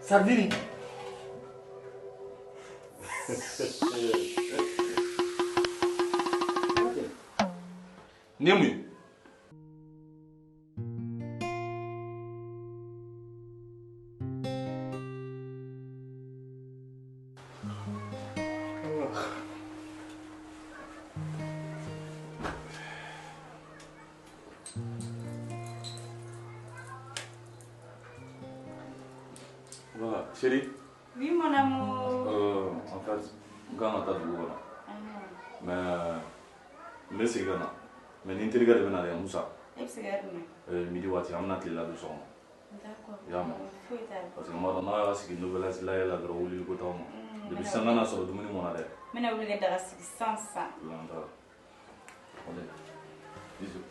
Sardini. Nemu. Voilà, chérie. Oui, mon amour. En fait, Ghana t'a du voilà. Mais c'est Ghana. Mais l'intérieur de Ghana, c'est Moussa. Midi wati, on a là du son. D'accord. Parce que moi, on a ce qui nous veut la la drôle du côté. Depuis 5 ans, sur le domaine mondial. Mais on voulait dire sans ça. Bisous.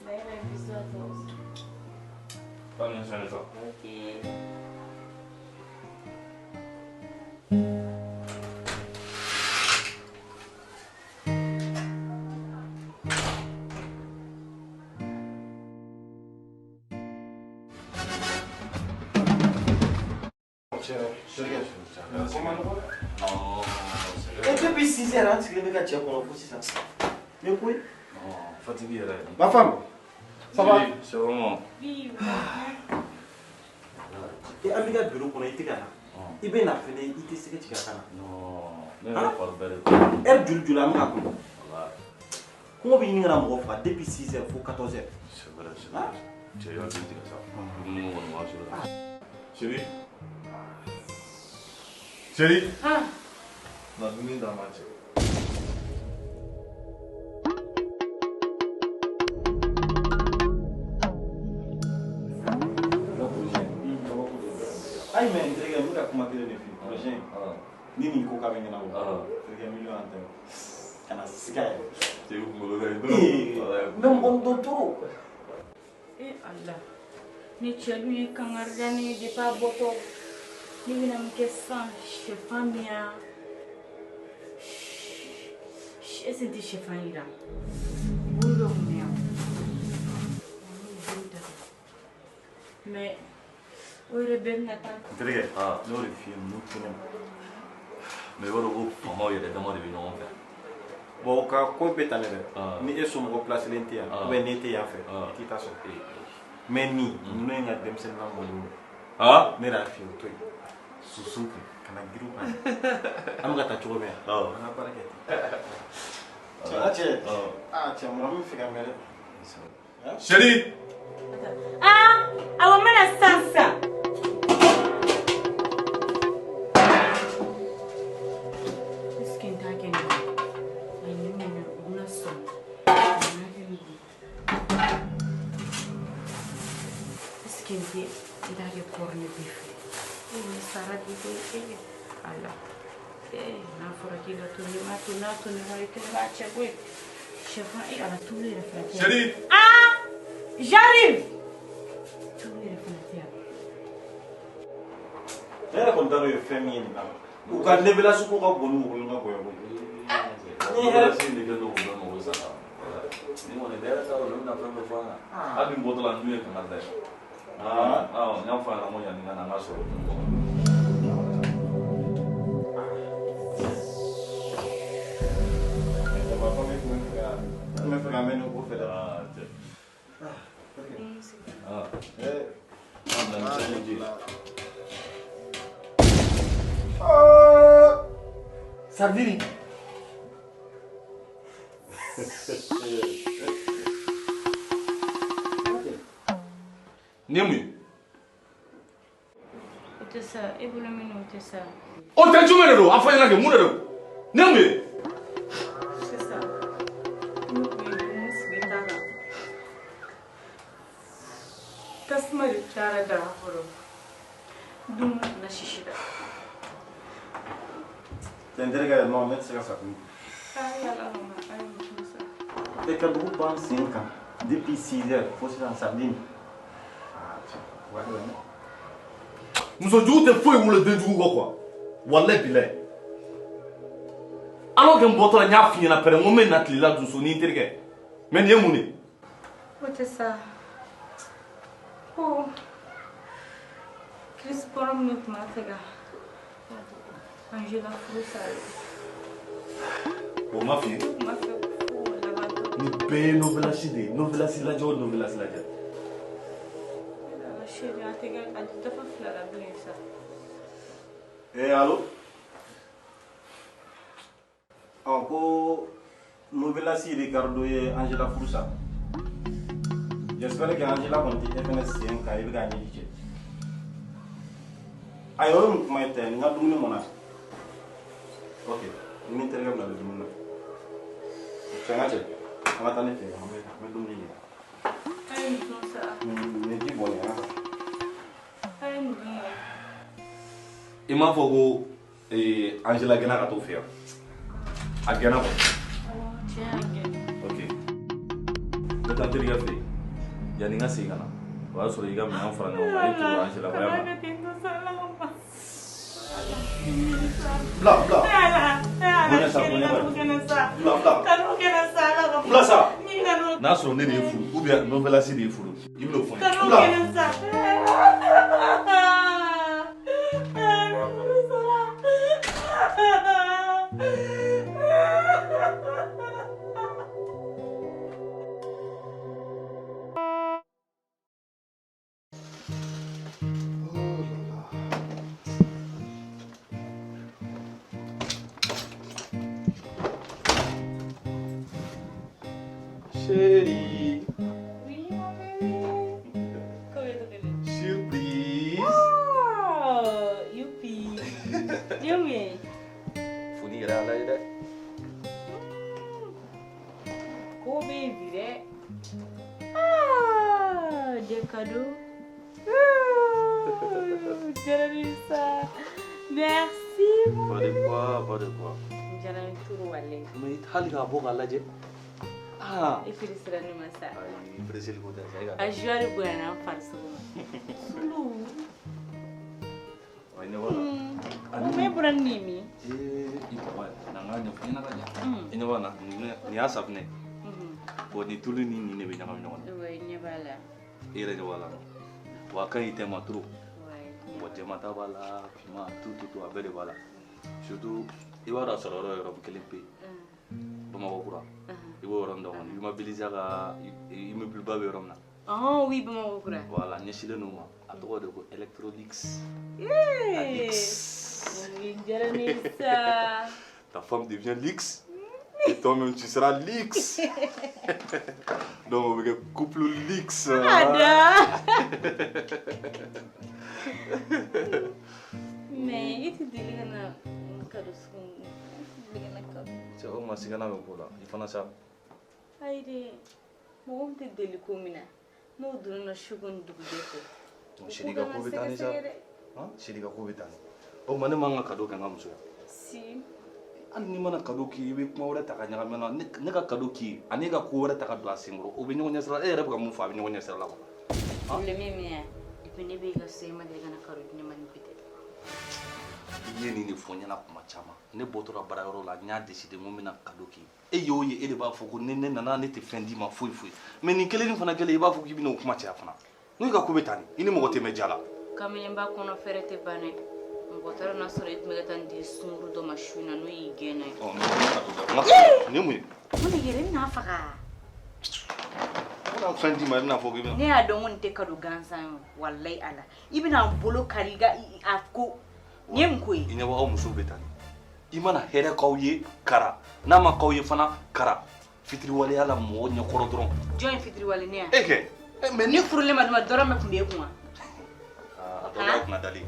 Bisous à toi aussi. Pas bien, c'est ça. Ok. Et depuis 6 heures, tu veux que tu aies pour le 6 ans. Mais oui. Fatigué, là. Ma femme, ça va? C'est vraiment. Oui. Et Amiga bureau pour être là. Il bien a fait il était ce que tu as. Non, mais pas de Elle du la main. Comment bien il a mon frère depuis 6 heures, faut 14 heures. C'est vrai, c'est vrai. Tu as dit ça. Nous, on va sur chérie. Chérie. Ah. On a donné dans ma tête. Aïe, mais entreguez, nous avons commenté le film. Prochain. Ni ni coca avec nous. C'est un million en terre. Kana sky. C'est où vous le Même bon d'auto. Eh Allah. Ni chelui kangargani di pa boto. Ni vina mkesa chefamia. Esse de chefaira. Bulo meu. Mais ore ben nata. Entreguez. Nous le film, nous tenons. Mais voilà, vous, comment il y a des demandes de venir en fait. Bon, quand on peut t'en aller, ni est sur mon place l'intérieur, ou bien n'était en fait, tu t'as sorti. Mais ni, nous n'avons pas de dem sen nan mon. Ah, mais la fille, toi, sous kana giru pas. Am gata tu bien. On a pas raquette. Tiens, moi me fait caméra. chérie. Ah, awa mana sansa. Miskin ta ke ne. Ai ni ne una so. Miskin ke ida ke corne bif. Ni sara di ke ala. Na fora ki la tuni ma tuni ma ke la chegou. Chefa e ala tuni le frate. Chérie. Ah! J'arrive! Elle compte dans le famille. Ou quand les villas sont encore bonnes, ou non, Sardini. Nemu. Ote sa, ebolo mino ote sa. O te jume do, afa yana ke mu do. Nemu. C'est ça. Nous pouvons se mettre. Tasma de tara da horo. Dum na shishida. T'intéresses non, mais c'est ça. Ay ala ma, ay mo sa. Dès que vous pensez 5 ans, depuis 6 heures, il faut se faire sardine. Muso jugu te foyi wolo den jugu ko quoi. Wallahi billahi. Alors que mboto la nya fi na pere ngome na tlila du so ni terke. Men ye muni. Ote tɛ sa ko Chris borom min kuma fɛ ka Angela furu sa o ma f'i ye ni bɛɛ ye novelas de ye novelas lajɛ o novelas lajɛ chérie a tɛ a dafa fila la bilen sa allo ko novelas Ricardo ye Angela furu sa j'espère que Angela kɔni tɛ FNS sen kan i bɛ k'a ɲɛji cɛ a yɔrɔ min kuma ye tɛ n ka dumuni mɔna ok ni n terikɛ bila dumuni na cɛ n ka cɛ an ka taa ne fɛ yen an bɛ dumuni ɲini ni ji bɔlen an i m'a fɔ ko Angela gɛnna ka t'o fɛ yan a gɛnna kɔ ok n bɛ taa n terikɛ fɛ yen yanni n ka segin ka na o y'a sɔrɔ i ka minɛn fara ɲɔgɔn kan e to Angela ko yan ma bila sa n'a sɔrɔ ne de ye furu ou bien novelas de ye furu i bɛn'o fɔ n ye Chérie. Oui, ma bébé. Comment est-ce que tu es? Surprise. Oh, youpi. Yummy. Faut dire à l'aide. Go baby, eh? Ah, des cadeaux. Jarisa. Merci. Pas de quoi, pas de quoi. Jalan turu wale. Mais hali ka bɔ k'a lajɛ. Ah. I fili sira ni masa. Ayi, Brésil ko tɛ sa i ka. A joueur boyana farsugo. Sulu. Ayi ne wala. Me buran nimi. I papa na nga ɲɛfɔ ɲɛna ka ɲɛ. I ɲɛ b'a na nin y'a safunɛ. Bon ni tulu ni nin de bɛ ɲagami ɲɔgɔn na. Oui, ɲɛ b'a la. I yɛrɛ ɲɛ b'a la. Wa a ka ɲi tɛ ma trop. Bon jɛmata b'a la, finman tout a bɛɛ de b'a la. Surtout i b'a dɔn a sɔrɔ yɔrɔ kelen pe. Bamakɔ kura. I b'o yɔrɔ min dɔn kɔni immobilier ka immeuble ba bɛ yɔrɔ min na. Oh oui, Bamakɔ kura. Voilà ɲɛsilen n'o ma a tɔgɔ de ko Electrolux. Jaranisa. Ta femme devient Lix et toi-même tu seras Lix. Donc on veut couple Lix. Ada. Mais itu dili kana kado sun dengan kado. C'est au moins si kana me bola. Il faut na ça. Aide. Mo te deli ko mina. No duru na shugun dugu deko. Chérie ka ko betani sa. Hein? Chérie ka ko betani. O mane manga kado kan ngamuso. Si. Hali ni mana kado k'i bɛ kuma wɛrɛ ta ka ɲagami na ne ka kado k'i ani ka ko wɛrɛ ta ka don a senkɔrɔ o bɛ ɲɔgɔn ɲɛ sira e yɛrɛ bɛ ka mun fɔ a bɛ ɲɔgɔn ɲɛ sira la quoi. Problème min ye depuis ne bɛ ka se ma de kana kado di ne ma ni peut-être. I ye nin de fɔ n ɲɛna kuma caman ne bɔtɔla baarayɔrɔ la n y'a décidé n ko n bɛna kado k'i ye e y'o ye e de b'a fɔ ko ni ne nana ne tɛ fɛn d'i ma foyi foyi mais nin kelen nin fana kɛlen i b'a fɔ k'i bɛna o kuma caya fana n'o ka ko bɛ taa ni i ni mɔgɔ tɛ mɛn ja la. Kamalen b'a kɔnɔ fɛrɛ tɛ bannen. Mɔgɔ taara n'a sɔrɔ e tun bɛ ka taa n di sunkuru dɔ ma su in na n'o y'i gɛn na ye. Nin ye mun ye. Mun de kɛra i bɛna faga. Ko fɛn d'i ma i bɛna fɔ k'i bɛna. Ne y'a dɔn ko nin tɛ kado gansan ye walayi ala i bɛna n bolo kari i ka a ko nin ye mun ko ye. I ɲɛ bɛ aw musow bɛ taa ni i mana hɛrɛ k'aw ye kara n'a ma k'aw ye fana kara fitiriwaleya la mɔgɔ ɲɛkɔrɔ dɔrɔn. Jɔn ye fitiriwale ne yan. E kɛ. Mais ni furulen ma dama dɔrɔmɛ tun bɛ e kun wa. A dɔw la kunna dalen.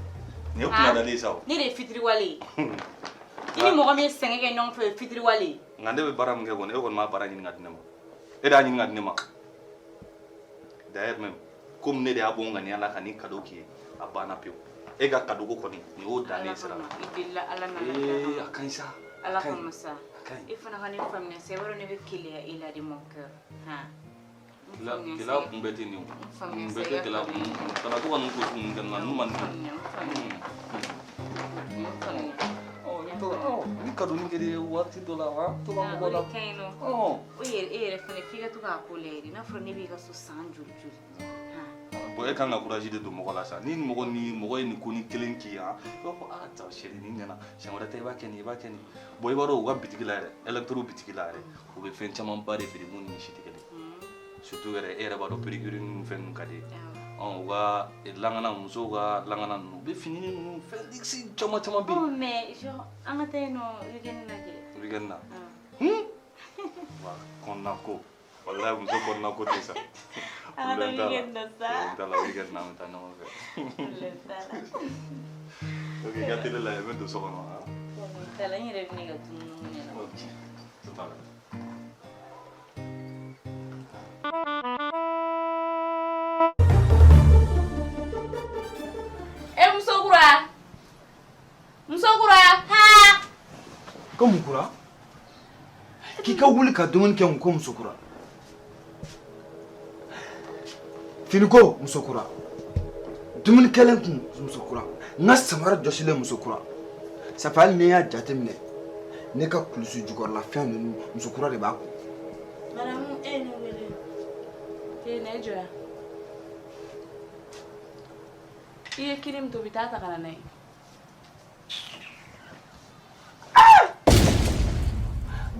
Nin ye kunna dalen ye sa o. Ne de ye fitiriwale ye. I ni mɔgɔ min ye sɛgɛn kɛ ɲɔgɔn fɛ o ye fitiriwale ye. Nka ne bɛ baara min kɛ kɔni e kɔni m'a baara ɲini ka di ne ma e de y'a ɲini ka di ne ma d'ailleurs même comme ne de y'a bɔ n ŋaniya la ka nin cadeau k'i ye a banna pewu e ka cadeau ko kɔni nin y'o dannen sira la. I delila ala nana. A ka ɲi sa. Ala kama sa. I fana ka ne faamuya sa i b'a dɔn ne bɛ keleya e la de mon cœur. Keleya kun bɛɛ tɛ nin o kun bɛɛ tɛ keleya kun kana to ka nin ko ninnu kɛ na ninnu man di ne ye. ni ka doni ke de waati dɔ la wa to la mɔgɔ la o yɛrɛ fɛnɛ f'i ka to k'a ko lajɛ de n'a fɔra ne b'i ka so san joli bon e kan ka courage de don mɔgɔ la sa ni mɔgɔ ye nin ko ni kelen k'i yan i b'a fɔ ta chérie nin ɲɛna siɲɛ wɛrɛ ta i b'a kɛ nin bon i b'a dɔn u ka bitigi la yɛrɛ électro bitigi la yɛrɛ u bɛ fɛn caman ba de feere mun ni si tɛ kelen surtout yɛrɛ e yɛrɛ b'a dɔn pédicure ni fɛn ninnu ka di u ka langana musow ka langana ninnu u bɛ fini ninnu fɛn diksi caman bɛ yen. mais an ka taa yen nɔ weekend na kɛ. weekend na wa kɔnɔna ko walayi muso kɔnɔna ko tɛ sa. an ka taa weekend na sa. n t'a la weekend na an bɛ taa ɲɔgɔn fɛ. ok i ka télé lajɛ n bɛ don so kɔnɔ. n t'a la n yɛrɛ bɛ ne ka dumuni ɲɛna. Ko mukura k'i ka wuli ka dumuni kɛ n ko musokura fini ko musokura dumuni kɛlen kun musokura n ka samara jɔsilen musokura safi hali ni y'a jateminɛ ne ka kulusi jukɔrɔla fɛn ninnu musokura de b'a kun. Madamu e ye ne wele k'e ne jɔ yan i ye kini min tobi taa ta ka na n'a ye.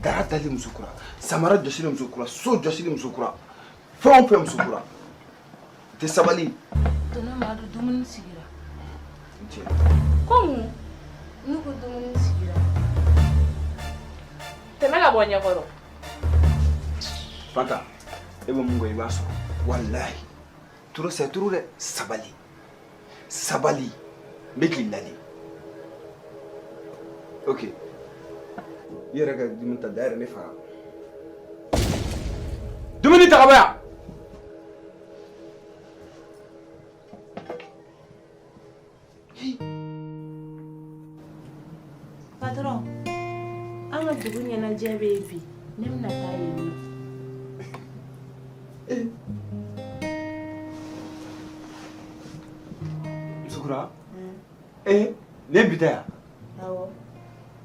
Dara dali musokura samara jɔsilen musokura so jɔsilen musokura fɛn o fɛn musokura tɛ sabali. Tonton Madu dumuni sigira. Nti. Ko mun ne ko dumuni sigira. Tɛmɛ ka bɔ ɲɛkɔrɔ. Fanta e bɛ mun kɛ i b'a sɔrɔ walahi turu c'est turu dɛ sabali n bɛ k'i ladi ok i yɛrɛ ka dumuni ta da yɛrɛ ne fara dumuni ta ka bɔ yan. Patron an ka dugu ɲɛnajɛ bɛ yen bi ne bɛna taa yen nɔ. Musokura ne bi ta yan. Awɔ.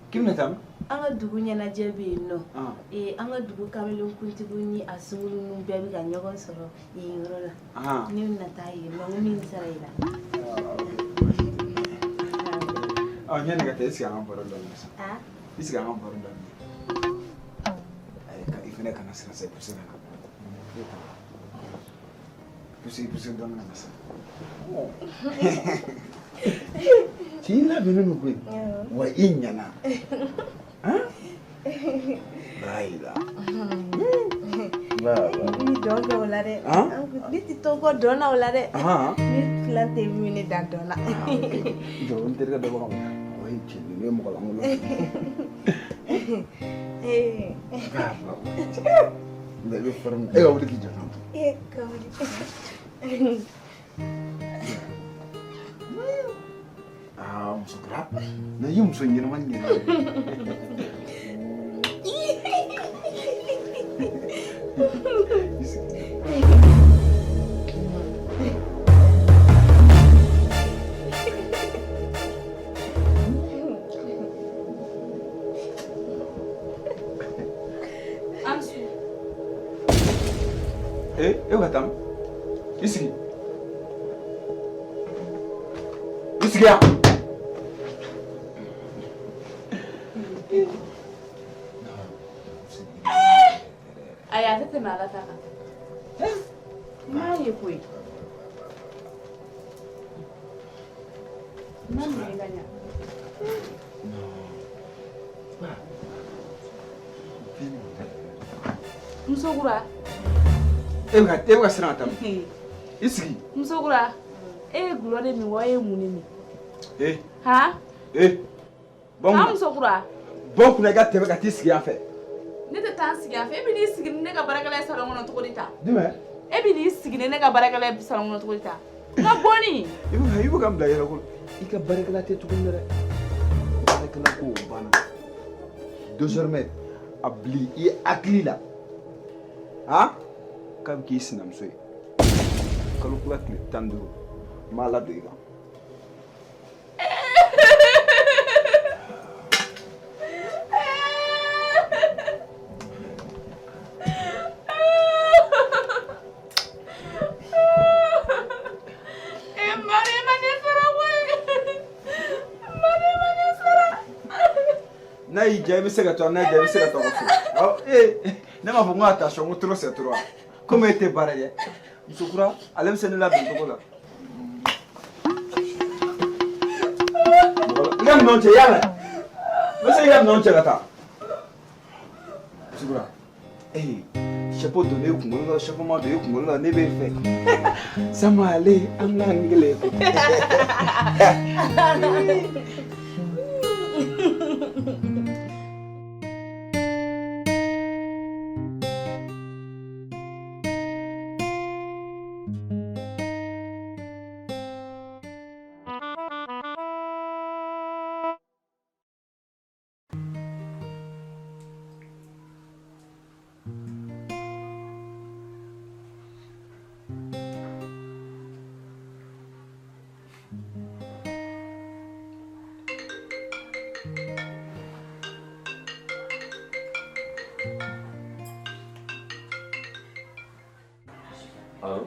K'i bɛna taa min? An ka dugu ɲɛnajɛ bɛ yen nɔ. An ka dugu kamelenkuntigiw ni a sunguru ninnu bɛɛ bɛ ka ɲɔgɔn sɔrɔ yen yɔrɔ la. Ne bɛna taa yen nɔ n ko min sara i la. Ɲani ka taa i sigi an ka baro dɔɔnin sa. I sigi an ka baro dɔɔnin. I fana kana siran sa pusi kana. Pusi dɔɔnin kana sa. Ci labɛnnen don koyi wa i ɲana. Brahila. Ni dɔn kɛ o la dɛ. Ne tɛ to kɔ dɔn na o la dɛ. Ne tila tɛ min ne da dɔn na. Jɔ n terikɛ dɔ b'a ka o ye cɛ ne ye mɔgɔ lankolon. Nka i bɛ fɔrɔmu e ka wuli k'i jɔ n na. Ka wuli. Musokura na i ye muso ɲɛnama ɲɛna. E ka taa min? I sigi. I sigi yan. Ayi a tɛ tɛmɛ ala ta kan. N m'a ye koyi. N ma minɛ ka ɲa. Musokura. E bɛ ka siran ka taa min? I sigi. Musokura e ye gulɔ de min wa e ye mun de min? Musokura. Bɔ n kunna i ka tɛmɛ ka t'i sigi yan fɛ. Ne tɛ taa sigi yan fɛ e bɛ n'i sigi ni ne ka baarakɛla ye salon kɔnɔ cogo di ta? Jumɛn? E bɛ n'i sigi ni ne ka baarakɛla ye salon kɔnɔ cogo di ta? N ka bɔ nin. I bɛ ka n bila yɛrɛ kɔnɔ. I ka baarakɛla tɛ tuguni dɛ. Baarakɛla ko o banna. Désormais a bili i hakili la k'a bɛ k'i sinamuso ye. Kalo kura tile 15 n b'a ladon i kan. n'a y'i diya i bɛ se ka to n'a diya i bɛ se ka to ka so ne m'a fɔ n ko attention n ko trop c'est trop comme e tɛ baara kɛ musokura ale bɛ se ne labɛn cogo la i ka minɛnw cɛ yala n bɛ se i ka minɛnw cɛ ka taa musokura chapeau don ne kunkolo la chapeau ma don e kunkolo la ne b'e fɛ sama ale an bɛna nin kelen Allô?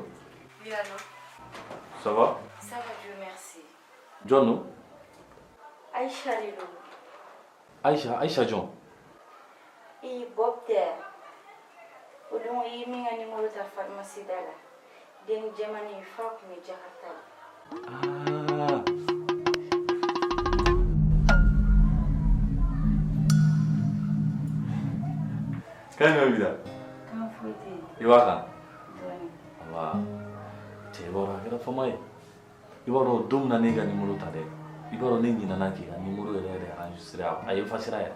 Oui, allô? Ça va? Ça va, Dieu merci. John, non? Aïcha, Lilo. Aïcha John. Et Bob there. O don yi mi ngani mo ta pharmacie dala. Den jamani fak mi Jakarta. Ah. Kan nga vida? Kan fuiti. Iwaka. Doni. Awa. Tebora kira famai. Ibaro dum na nega ni mulu tade. Ibaro ni nyina na ki ni mulu ere enregistré ayi fasira ya.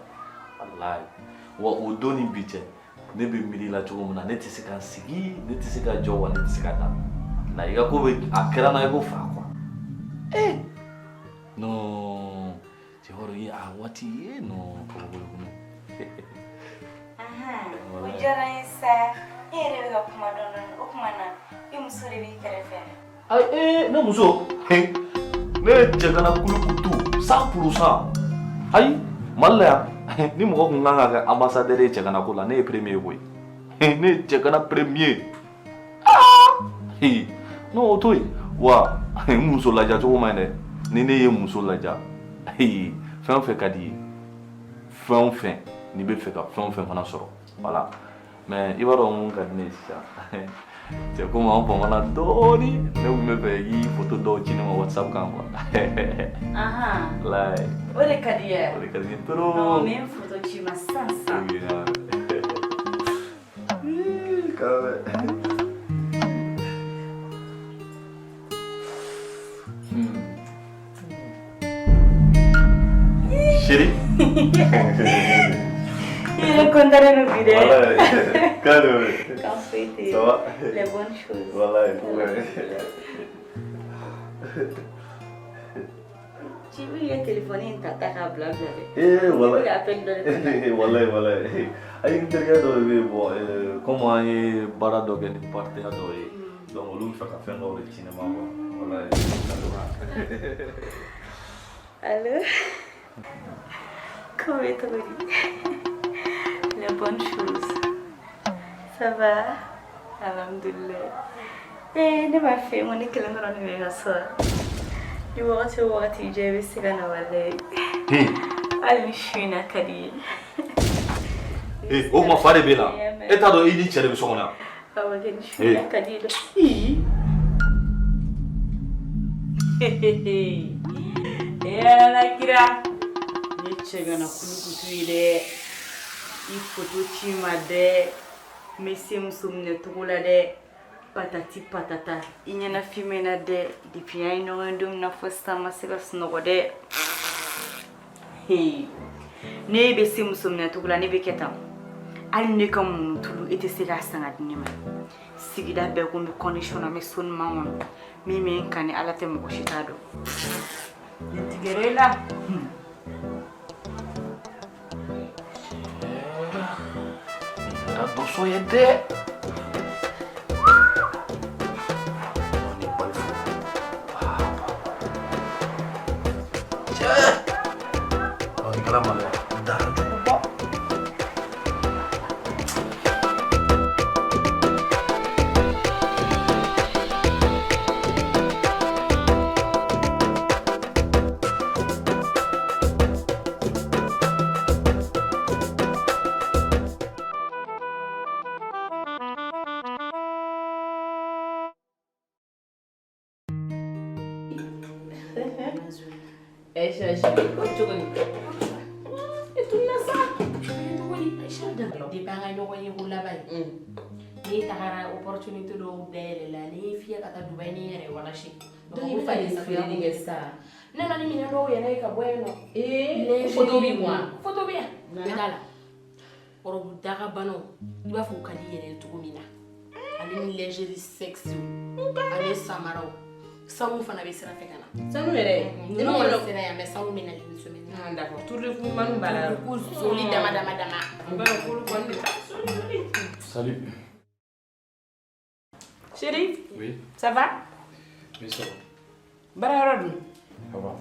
Wallahi. Wa udoni biche. Ne be milila cogo mun na ne tɛ se ka sigi ne tɛ se ka jɔ wa ne tɛ se ka taa na i ka ko bɛ a kɛra na i ko fa quoi non cɛ wɔɔrɔ ye a waati ye non kɔrɔbɔrɔ kɔnɔ O diyara n ye sa. E yɛrɛ bɛ ka kuma dɔɔni o kuma na i muso de b'i kɛrɛfɛ. ayi ne muso ne ye cɛ kana kulukutu 100%. ayi Mali la yan ni mɔgɔ kun kan ka kɛ ambassadeur ye cɛ kana ko la ne ye premier koyi ne ye cɛ kana premier non o to yen wa n muso laja cogo man ɲi dɛ ni ne ye muso laja fɛn o fɛn ka di ye fɛn o fɛn n'i bɛ fɛ ka fɛn o fɛn fana sɔrɔ voilà mais i b'a dɔn mun ka di ne ye sisan cɛ komi an bamana dɔɔni ne kun bɛ fɛ i photo dɔw ci ne ma WhatsApp kan quoi like O de ka di ye. o de ka di n ye trop. Non, mais photo ci ma sansan. Chérie. Il est content de nous vider. Voilà, calme. Quand fêter Ça va? les bonnes choses. Voilà, Tu veux lui téléphoner une tata à blabla. voilà. Il appelle dans le téléphone. Voilà. Ayi n terikɛ dɔ bɛ yen bon comme an ye baara dɔ kɛ ni partenaire dɔ ye donc olu bɛ fɛ ka fɛn dɔw de ci ne ma quoi voilà. Allô? Comment est-ce les bonnes choses. Ça va? Alhamdulillah. Ne m'a fait mon éclat dans le numéro ça. Du wakati j'ai se kana wallahi. Ali shina kadi. O kuma fa de bɛ la e t'a dɔn i ni cɛ de bɛ so kɔnɔ yan. Awa gani shina kadi do. La kira. Ni cɛ gana kulukutu yi dɛ. I photo ci ma dɛ. Me se muso minɛ togo la dɛ. Patati patata. I ɲɛna filmé na dɛ. Depuis an ye ɲɔgɔn don min na fo sisan ma se ka sunɔgɔ dɛ. Ne bɛ se muso minɛ togo la ne bɛ kɛ tan. Hali ne ka mun tulu e tɛ se k'a san ka di ne ma. Sigida bɛɛ ko n bɛ condition na n bɛ so ɲuman kɔnɔ. Min bɛ n kan ni Ala tɛ mɔgɔ si t'a dɔn. Nin tigɛrɛ la. Kɛra dɔsɔ ye dɛ. Kala malɛ dara juguba. Aisha, ko chogoni. Itu nasa. Aisha da. Di banga no ko yula bay. Ni tagara opportunity do dele la ni fiya kata Dubai ni yere wala shi. Do ni fa ni fiya ni gesta. Na ni mina do yana ka bueno. Photo bi moi. Photo bi. Betala. Oro daga bano. Iba fu kali yere tugumina. Ali ni lingerie sexy. Ali samaro. Samu fana be sira fekana. Samu yere. Ni no wala sira ya me samu mina li semaine. Ah d'accord. Tout le monde manu bala. Ko zoli dama. Ngalo ko ko ndi. Salut. Chérie? Oui. Ça va? Oui, ça va. Bararod. Ça va.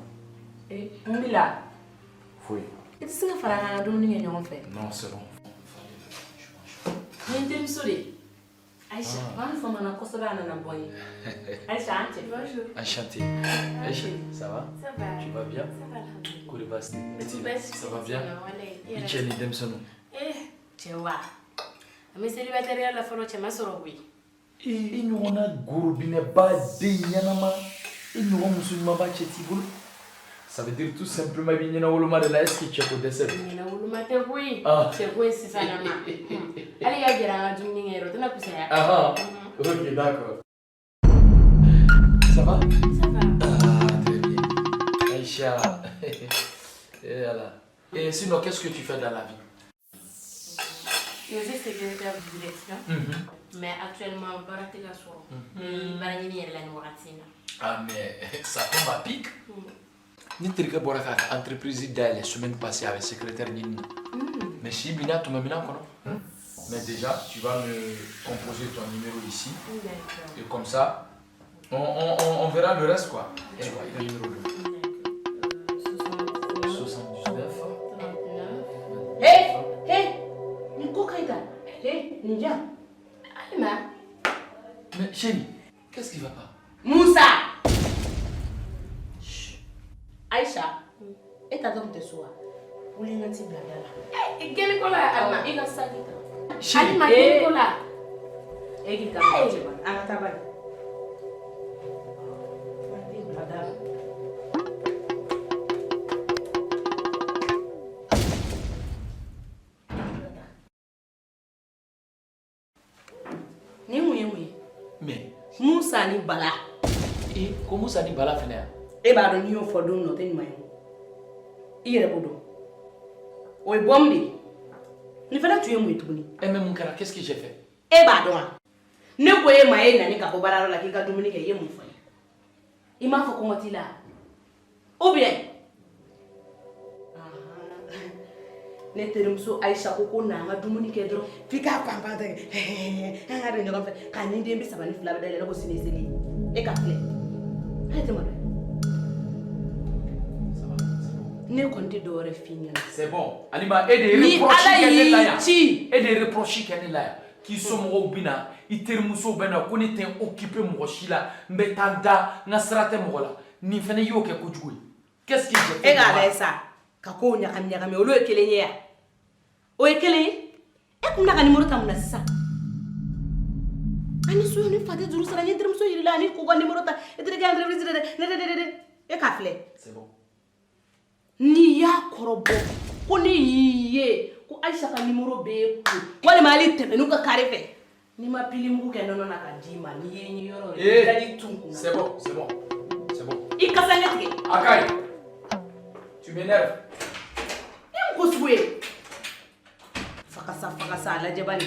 Eh, Mila. Oui. Est-ce que faranga do ni ñoo fait? Non, c'est bon. Ni dem sori. Aïcha, on fa mana ko soba na boy. Aïcha, bonjour. Enchanté. Aïcha, ça va? Ça va. Tu vas bien? Ça va. Koulibasti. Ça va bien? Icheni Demsono. Tu vois. Mais célibataire la folo chama soro wi. I ɲɔgɔnna gorobinɛ baden ɲɛnama i ɲɔgɔn muso ɲuman b'a cɛ t'i bolo. Ça veut dire tout simplement i bɛ ɲɛna woloma de la est-ce que cɛ ko dɛsɛ don? Ɲɛna woloma tɛ koyi. Cɛ ko ye sisan na ma. Hali ka gɛrɛ an ka dumuni kɛ yɔrɔ o tɛna kusaya. Ok, d'accord. Ça va? Ça va. Ah, très bien. Aïcha. Et voilà. Et sinon, qu'est-ce que tu fais dans la vie? Je suis secrétaire de direction. Mais actuellement, Baratega Soro. Baranini est la Nouratina. Ah, mais ça tombe à pic. Nitrika Boraka, entreprise d'aile, semaine passée avec secrétaire Nini. Mais si Bina, tu m'as mis là, mais déjà, tu vas me composer ton numéro ici. Et comme ça, on verra le reste, quoi. Et tu vois, il y a le numéro 2. 79. Hé, Nico Kaita. Hé, Ninja. Mais chérie, qu'est-ce qui va pas? Moussa! Aïcha, et t'as donc tes soins. Vous les n'avez pas là. Eh, quel est le là? Il a ça qui t'a. Chérie, ma quel est là? Et qui t'a dit? Ah, t'as pas. Madame. Mais Moussa ni Bala. Et comment ça dit Bala Fena? E ba do ni yo fo do no te ni mayo. Ire bodo. O e bombi. Ni fana tu yemu ituni. Et même mon cara, qu'est-ce que j'ai fait? E ba do ha. Ne ko e ma e na ni ka ko bararo la ki ka dumuni ke yemu fa. I ma fo ko ngotila. Ou bien. Ne terumso Aisha ko na nga dumuni ke dro. Fika pamba de. Ha re nyoga fe. Ka ni dembi sabani fla ba dele ko sineseli. E ka fle. Arrête moi. Ne compte d'ore finir. C'est bon. Alima, et des reproches qu'elle est là. Et des reproches qu'elle est là. Qui sont au bina, ils termuso bena, qu'on était occupé mon chila, mbetanda, nasrate mola, ni fene yo ke kujui. Qu'est-ce qu'il fait? Regarde ça. Kako nyaka me olo ekelenye. O ekele? E kumna ka numéro tamuna sisa. Ani so ni fate duru sara ni termuso yirila ni ko numéro ta. E tere ga entreprise de. E ka fle. C'est bon. Ni ya korobo ko ni yiye ko Aisha ka numéro be ko wala mali teme nu ka kare fe ni ma pili mu ke nono na ka dima ni ye ni yoro dali tunku. C'est bon, c'est bon. C'est bon. I ka sanget ke Akai. Tu m'énerves. e ko suwe fakasa la jabani.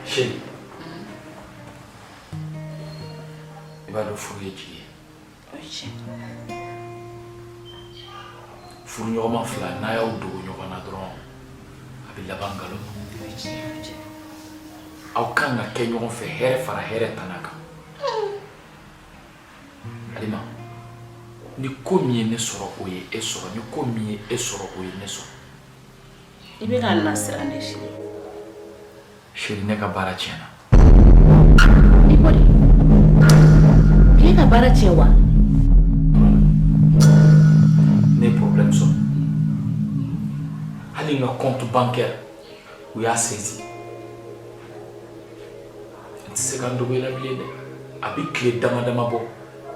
Chérie, il va le fourrer qui est. Fourrer ɲɔgɔnma fila n'a y'aw dogo ɲɔgɔn na dɔrɔn a bɛ laban nkalon. Aw kan ka kɛ ɲɔgɔn fɛ hɛrɛ fara hɛrɛ tana kan. Alima, ni ko min ye ne sɔrɔ o ye e sɔrɔ, ni ko min ye e sɔrɔ o ye ne sɔrɔ. I bɛ ka nasira ne shi. Chérie, ne ka baara tiɲɛna. I ko de. E ka baara tiɲɛ wa? Ne problème sɔrɔ. Hali n ka compte bancaire u y'a saisi. N tɛ se ka n dogo i la bilen dɛ. A bɛ tile dama dama bɔ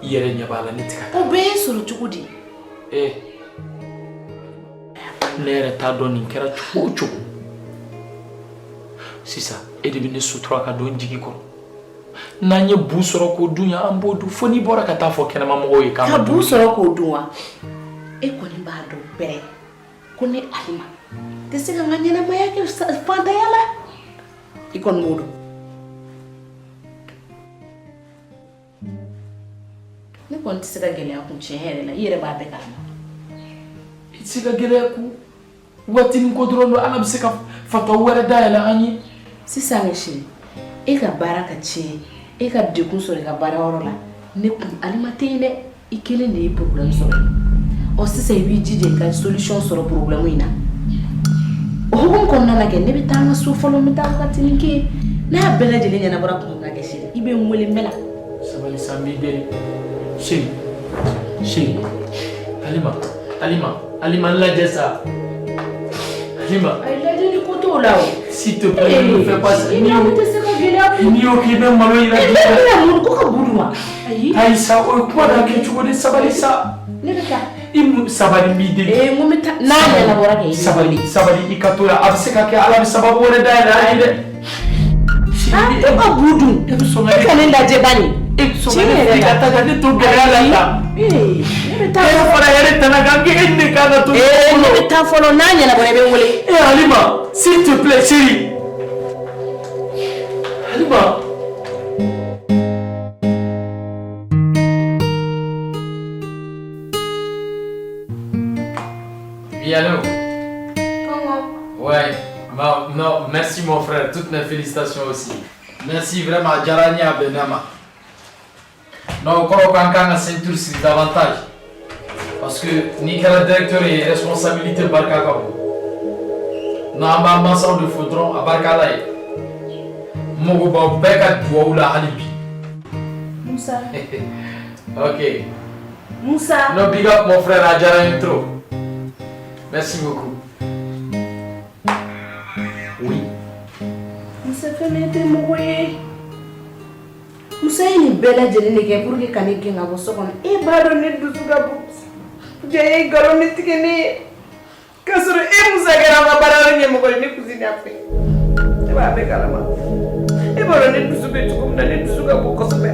i yɛrɛ ɲɛ b'a la ne tɛ ka taa. O bɛɛ ye sɔrɔ cogo di? Ne yɛrɛ t'a dɔn nin kɛra cogo o cogo. Sisan e de bɛ ne sutura ka don n jigi kɔrɔ. N'an ye bu sɔrɔ k'o dun ya an b'o dun fo n'i bɔra ka taa fɔ kɛnɛma mɔgɔw ye k'an ka bu sɔrɔ k'o dun wa? E kɔni b'a dɔn bɛɛ ko ne Alima tɛ se ka n ka ɲɛnamaya kɛ fantanya la. I kɔni b'o dɔn. Ne kɔni tɛ se ka gɛlɛya kun tiɲɛ yɛrɛ la i yɛrɛ b'a bɛɛ kalama. I tɛ se ka gɛlɛya kun waatinin ko dɔrɔn don Ala bɛ se ka fatɔ wɛrɛ dayɛlɛ an ye. Sisan chérie e ka baara ka tiɲɛ e ka degun sɔrɔ i ka baarayɔrɔ la ne kun Alima tɛ yen dɛ i kelen de ye problème sɔrɔ ɔ sisan i b'i jija i ka solution sɔrɔ problème in na o hukumu kɔnɔna na kɛ ne bɛ taa n ka so fɔlɔ n bɛ taa wagatinin kɛ n'a y'a bɛɛ lajɛlen ɲɛnabɔra kun ka kɛ chérie i bɛ n wele n bɛ na. Sabali sa n b'i deli chérie Alima n lajɛ sa Alima. ayi lajɛli ko t'o la o. S'il te plaît ne me fais pas ça. i n'a fɔ tɛ se ka gɛlɛya kun. N'i y'o k'i bɛ malo yira e bɛna mun ko ka buru wa. ayi sa o ye kuma dɔ kɛ cogo di sabali sa. ne bɛ taa. Sabali n b'i deli. n ko n bɛ taa n'a ɲɛnabɔra kɛ i bɛ wele. sabali i ka to la a bɛ se ka kɛ Ala bɛ sababu wɛrɛ dayɛlɛ an ye dɛ. e ka bu dun e ka ne lajɛ bani. Tiɲɛ yɛrɛ la ka taa ne to gɛlɛya la ta. ne bɛ taa e fana yɛrɛ tana kan kɛ e ne kan ka to. ne bɛ taa fɔlɔ n'a ɲɛnabɔra i bɛ n wele. Alima s'il te plaît chérie. Alima. Oui, allô? Comment? Ouais, non, merci mon frère, toutes mes félicitations aussi. Merci vraiment, Djarani Abenama. Non, encore quand on ceinture c'est davantage. Parce que ni que le directeur est responsabilité Barka Kabo. Non, ma maçon de faudron à Barka Laye. Mogoba Beka Douaoula Halibi. Moussa. Ok. Moussa. Non, big up mon frère Adjara Intro. Merci beaucoup. Oui. Moussa fɛnɛ tɛ mɔgɔ ye. Moussa ye nin bɛɛ lajɛlen de kɛ pour que ka ne gɛn ka bɔ so kɔnɔ. E b'a dɔn ne dusu ka bon. Jɛ ye nkalon ne tigɛ ne ye. K'a sɔrɔ e Moussa kɛra an ka baarayɔrɔ ɲɛmɔgɔ ye ne cousine a fɛ. E b'a bɛɛ kalama. E b'a dɔn ne dusu bɛ cogo min na ne dusu ka bon kosɛbɛ.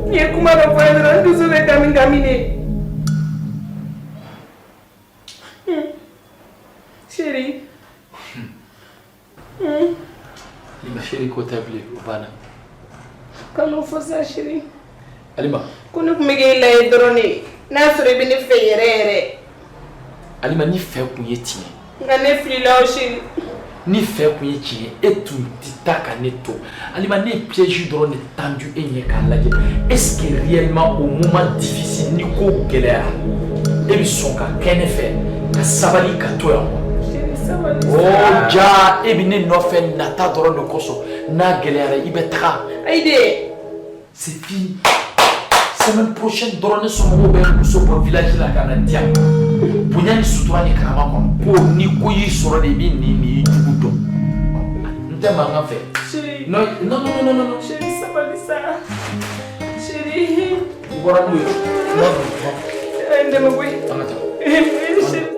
N'i ye kuma dɔ fɔ n ye dɔrɔn n dusu bɛ gami gami de. Chérie. Ma chérie, quoi t'as appelé au Bana? Comment faut ça, chérie? Alima. Qu'on ne peut pas y donner. N'a pas de bénéfice. Alima, ni fait pour y tiens. N'a ne fili là, chérie. Ni fait pour y tiens. Et tout, t'as qu'à netto. Alima, ni piège d'or n'est tendu et n'y a qu'à la gueule. Est-ce que réellement, au moment difficile, ni qu'au galère, et ils sont qu'à qu'un effet, qu'à savali qu'à toi? Oh, ja, ebine no fait nata doro de koso. Na galère, ibetra. Aïe, c'est fini. Semaine prochaine, drone son mot ben pour village la Canadien. Pour n'y aller sous toi, ni krama comme pour ni couilles sur les bines ni judo. Nous t'aimons en fait. Chérie. Non, chérie, ça va dire ça. Chérie. Voilà, nous. Non.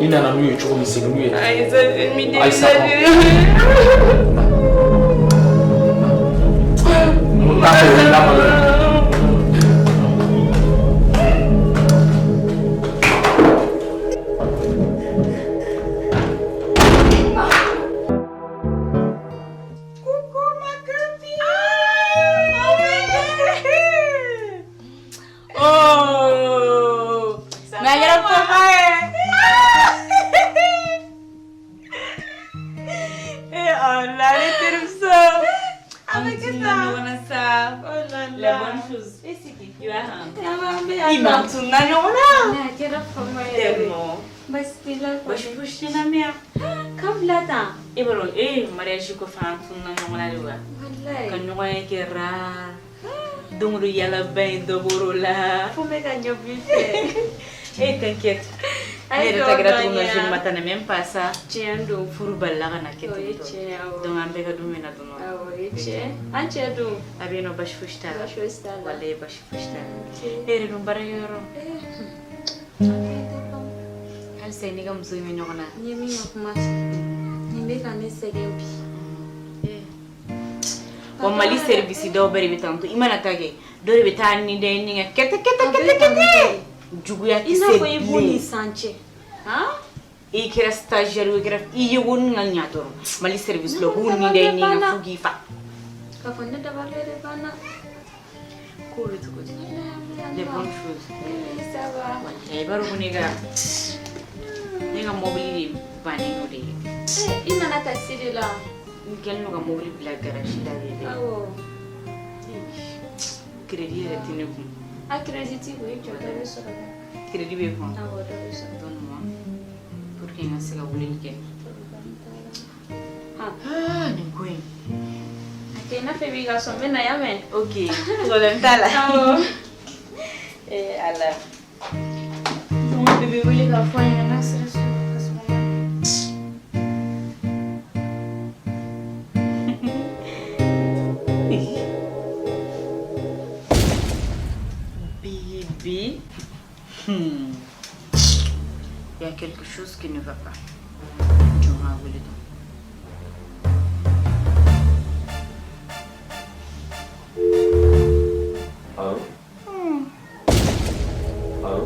Il n'a pas eu de chose, c'est lui. Aïssa. Donc il y a la bain de Borola. Faut me gagner vite. Eh, t'inquiète. Aïe, Elle est gratuite, Donia. je ne m'attendais même pas à ça. Tiens donc. Furuballa kana keto. Oui, tiens. Donc un peu de mena dono. Ah oui, tiens. Un tiens donc. Abeno bash fushta. Bash fushta. Wale bash fushta. Ok. Ere no barayoro. Al sai ni gam zui minyo na. Ni mi ngakuma. Ni me kane segebi. Wa mali service do bari bitanto imana tage. Dore bitani de ni kete kete. Juguya ki Ina se. ko ibuni sanche. Ha? I kira stagiaire we kira I won nga nyatoro. Mali service lo huni de ni nga fugi fa. Ka fonde da balere bana. Cool to go. Les bonnes choses. Ça va. Eh baro kuniga. Ninga mobili bani no de. Imana taxi la. Kel no ga mobili bla garage la de. Awo. Crédit retenu. A crédit oui, tu as reçu. Crédit be fond. Awo, tu as reçu. Donne-moi. Pour que nga siga wulil ken. Ah, ni koy. Okay, na febi ga so mena ya men. OK. Problème ta la. Awo. ala. Mon bébé wuli ga fo ya na sira so. Bébé. Il y a quelque chose qui ne va pas. Je m'en voulais donc. Allô? Allô?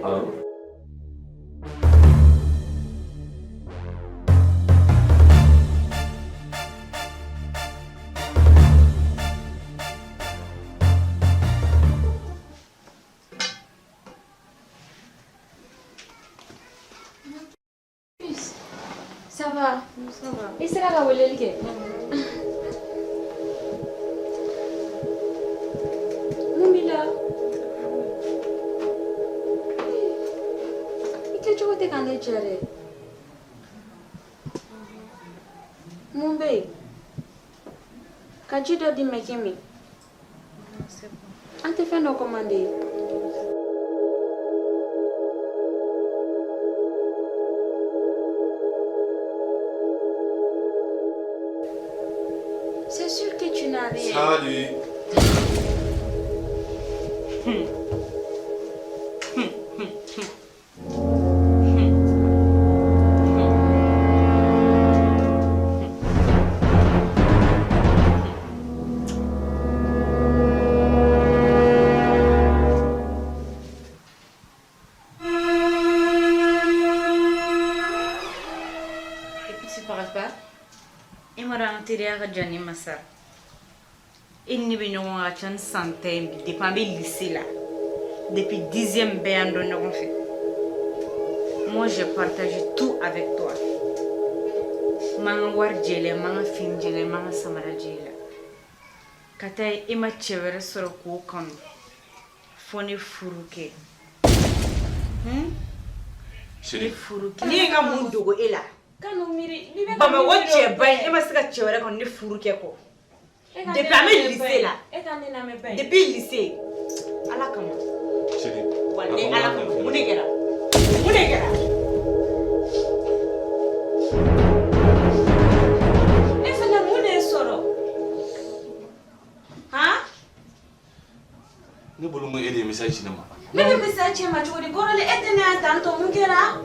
Allô? Ça va. Ça va. Et c'est là que vous voulez le faire. Mumila. Ike choco te kande chere. Mumbe. Kajido di mekemi. Ante fait no commander. C'est sûr que tu n'as rien. Salut. Et puis tu parles pas. Et moi rentré à Johnny Massa. Il n'y a pas de santé depuis le lycée là. Depuis 10e bain de nous fait. Moi je partage tout avec toi. Manga war jele, manga fin jele, manga samara jele. Kata ima chevere soro ko kanu. Fone furuke. Chérie. Furuke. Ni nga mun dogo ela. Kanu miri. Bama wache bain ima sika chevere ko ni furuke ko. Depuis le lycée là. Depuis le lycée. Ala kama. Chérie. Wale ala kama. Munegera. Munegera. Efana mune soro. Ha? Ne bolo mo ede message na ma. Mene message ma chori gorole etene atanto mungera.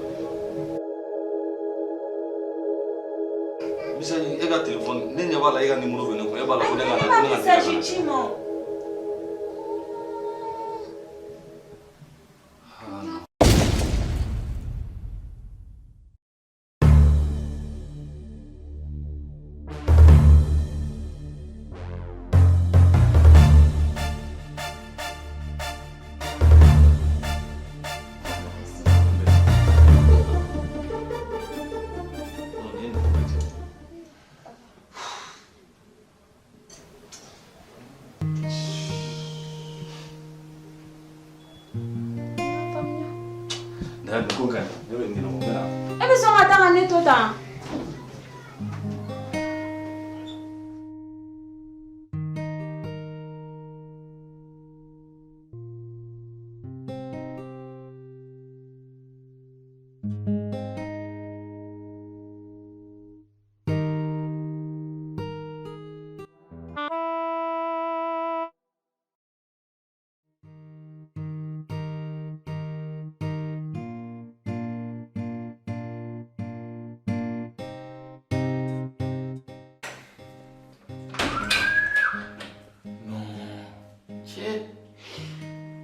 Message e ga téléphone ne nya bala e ga numéro be ne ko e bala ko ne ga Mene message chimo. Da ko kan. Ne bɛ ngina mo bɛna. E bɛ sɔn ka taa ka ne to tan?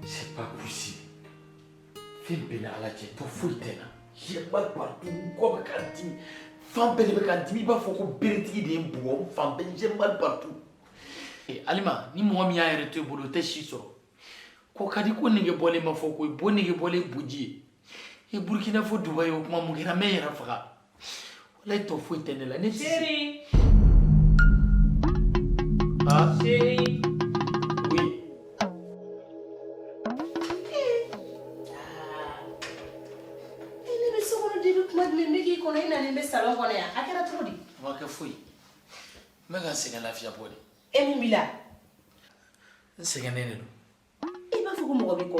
C'est pas possible. Femme belle à la tête, pour fouiller. J'ai mal partout, comme cantine. Femme belle avec cantine, il va faut qu'on perde des bois. Femme belle, j'ai mal partout. Et Alima, ni moi m'y a arrêté pour le test sur. Quoi qu'a dit qu'on n'est pas les mafoko, et bon n'est pas les bougies. Et Burkina Faso, Dubaï, au moment où il y a meilleur frère. Là, tu fouilles la net. Chérie. Ah, Chérie. oui. Salon kɔnɔ yan a kɛra cogo di? Ma kɛ foyi n bɛ ka sɛgɛn lafiya bɔ de. E mun b'i la? N sɛgɛnnen de don. I b'a fɔ ko mɔgɔ b'i kɔ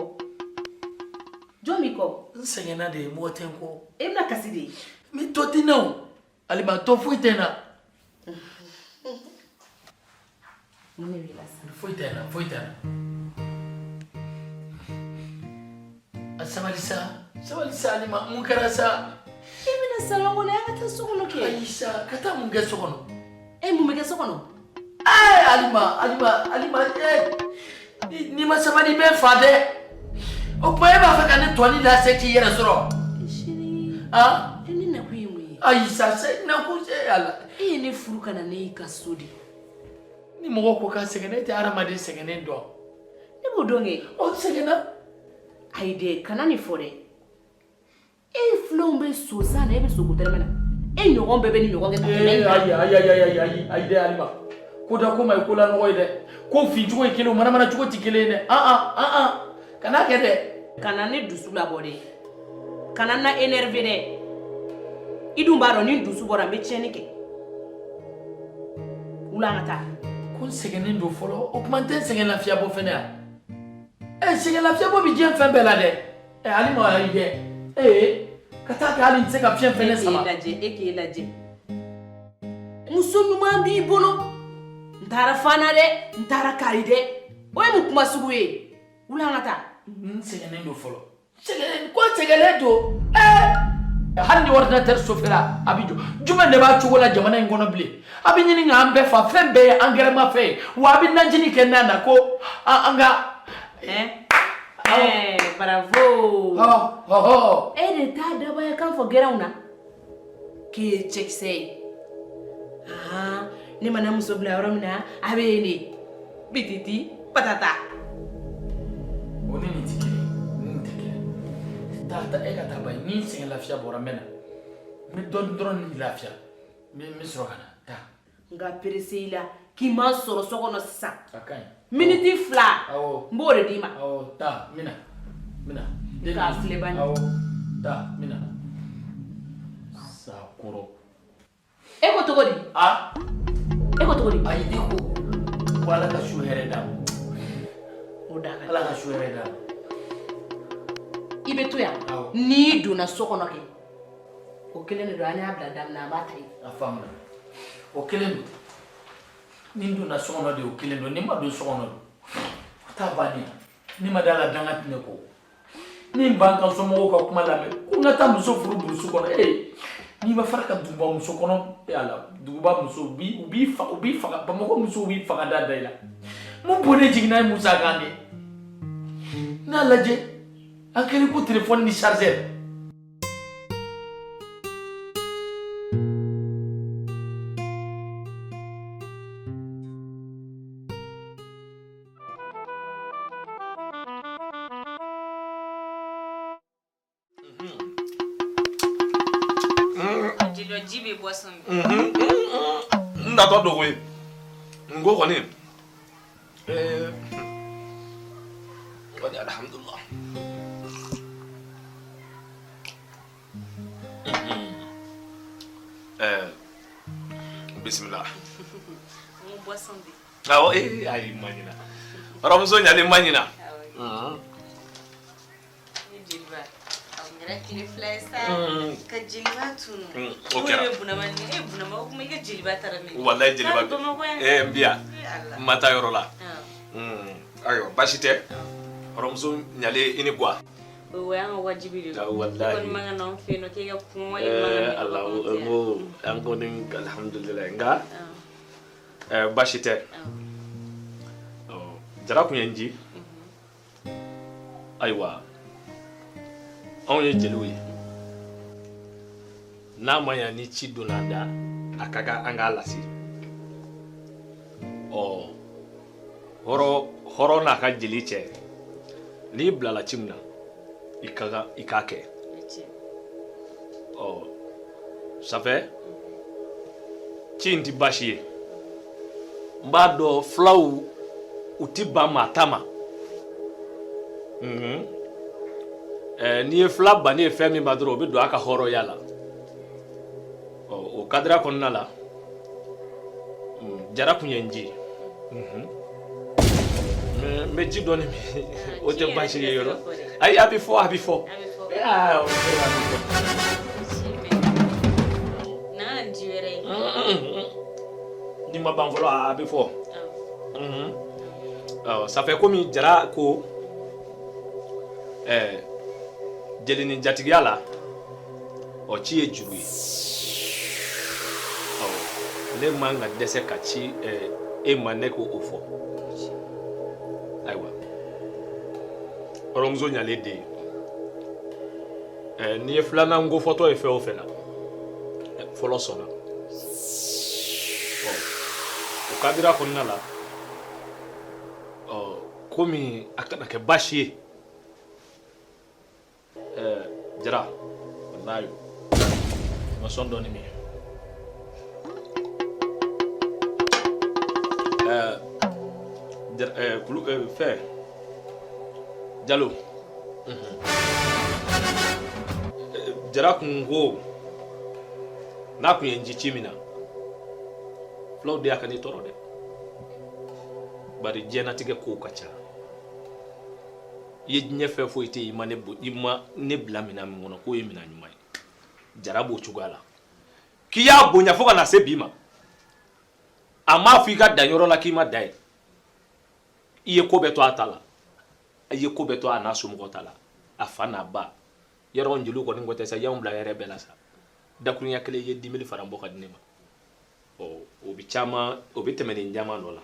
jɔn b'i kɔ? N sɛgɛnna de mɔgɔ tɛ n kɔ. E bɛna kasi de ye? N bɛ tɔ tɛ n na o Alima tɔ foyi tɛ n na. Mun de b'i la sisan? Foyi tɛ n na foyi tɛ n na. A sabali sa Alima mun kɛra sa. E bɛna salon kɔnɔ yan ka taa so kɔnɔ kɛ? Ayi sa ka taa mun kɛ so kɔnɔ? E mun bɛ kɛ so kɔnɔ? Alima n'i ma sabali i bɛ n fa dɛ. O tuma e b'a fɛ ka ne tɔni lase k'i yɛrɛ sɔrɔ? Chérie. Ah? E ne nakun ye mun ye? Ayi sa nakun ala. E ye ne furu ka na ne y'i ka so de. Ni mɔgɔ ko ka sɛgɛn ne tɛ hadamaden sɛgɛnnen dɔn. Ne b'o dɔn kɛ. O sɛgɛnna. Ayi dɛ kana nin fɔ dɛ. E filanw bɛ so san na e bɛ so kotɛrɛmɛ na. E ɲɔgɔn bɛɛ bɛ ni ɲɔgɔn kɛ ka tɛmɛ in kan. Ayi dɛ Alima. Ko da ko ma ye ko la nɔgɔ ye dɛ. Ko fin cogo ye kelen o manamana cogo tɛ kelen ye dɛ. Kana kɛ dɛ. Kana ne dusu labɔ dɛ. Kana na énervé dɛ. I dun b'a dɔn ni dusu bɔra n bɛ tiɲɛni kɛ. Wula an ka taa. Ko n sɛgɛnnen don fɔlɔ o tuma n tɛ sɛgɛn lafiya bɔ fɛnɛ yan. Sɛgɛn lafiya bɔ bɛ diɲɛ fɛn bɛɛ la dɛ. Alima ayi dɛ. Ka taa kɛ hali n tɛ se ka fiɲɛ fɛnɛ sama. E k'e lajɛ. Muso ɲuman b'i bolo. N taara fana dɛ, n taara kari dɛ. O ye mun kuma sugu ye? Wula an ka taa. N sɛgɛnnen don fɔlɔ. Ko sɛgɛnnen don. Hali ni ordinateur sofɛra a bɛ jɔ. Jumɛn de b'a cogo la jamana in kɔnɔ bilen? A bɛ ɲini k'an bɛɛ fa fɛn bɛɛ ye angɛrɛma fɛn ye. Wa a bɛ najini kɛ n'a na ko an ka. Bravo. E de t'a dabɔ ye kan fɔ gɛrɛnw na. K'e ye cɛkisɛ ye. Ne mana muso bila yɔrɔ min na a bɛ yen de. Bititi patata. O ni nin tɛ kelen. Taa e ka taa ba ye ni sɛgɛn lafiya bɔra n bɛ na. N bɛ dɔɔnin ni lafiya. N bɛ sɔrɔ ka na taa. Nka perese i la k'i ma sɔrɔ so kɔnɔ sisan. A ka ɲi. Miniti 2 n b'o de d'i ma. Taa n bɛ na. K'a filɛ bani. Taa n bɛ na. Sakɔrɔ. E ko cogo di? E ko cogo di? Ayi e ko ala ka su hɛrɛ d'a ma. O da Ala ka su hɛrɛ d'a ma. I bɛ to yan n'i donna so kɔnɔ kɛ o kelen de don an y'a bila daminɛ an b'a ta yen. A faamuna o kelen don ni n donna so kɔnɔ de o kelen don ni n ma don so kɔnɔ don o t'a bannen ni ma da la danga tɛ ne kɔ ni n b'an ka somɔgɔw ka kuma lamɛn ko n ka taa muso furu burusi kɔnɔ n'i ma fara ka duguba muso kɔnɔ ala duguba muso u b'i faga Bamakɔ musow b'i faga da i la mun bonnen jiginna ye Musa kan de n'a lajɛ an kɛlen ko téléphone ni chargeur. Ji bɛ boisson n natɔ dogo ye n ko kɔni kɔni alhamdulilah bismillah. Mon boisson de. Ah oui, aïe, manina. Ramzo nyale manina. Jilba. Ngara kile flesa. Ka jilba tunu. Okay. Bunama kuma ke jilba tarame. Wallahi jilba. Mbia. Mata yorola. Ayo, bashite. Ramzo nyale ini gwa. Wanga wajibi. Wallahi. Kon manga non feno ke ga kuma manga. Allah ngo ango ning alhamdulillah nga. Bashite. Jara kunyenji. Aywa. On ye jeliwe. Na maya ni ci donanda akaga anga lasi. Horo na ka jeli che. Ni blala chimna. Ikake. Ça fait Chinti bashi. Mbado flow utiba matama. Ni fla bani femi madro be do aka horo yala. O kadra konna la. Jara kunyenji. Me jidoni mi o te bashi yoro. Ai before. Yeah. Na njiwere. Ni ma banvolo before. Ça fait comme jara ko jelini jatigiala o ci e juru le manga dese ka ci e mane ko ofo aywa oromzo nyale de ni flana ngo photo e fe o fela folo sona o kadira konna la komi akana ke bashi jara wallahi ma son doni mi fait Diallo jara kungo na ku yenji chimina flow de akani toro de bari jena tige ko kacha ye nyefe fo ite ima ne blamina mi ngono ko yemina nyuma jara bo chugala kiya bonya fo kana se bima ama Afrika danyoro la kima dai iye ko beto atala iye ko beto anaso mo tala afana ba yero njulu ko ngote sa yambla yere belasa dakunya kele ye 10000 farambo kadinema obi chama obi temene njama nola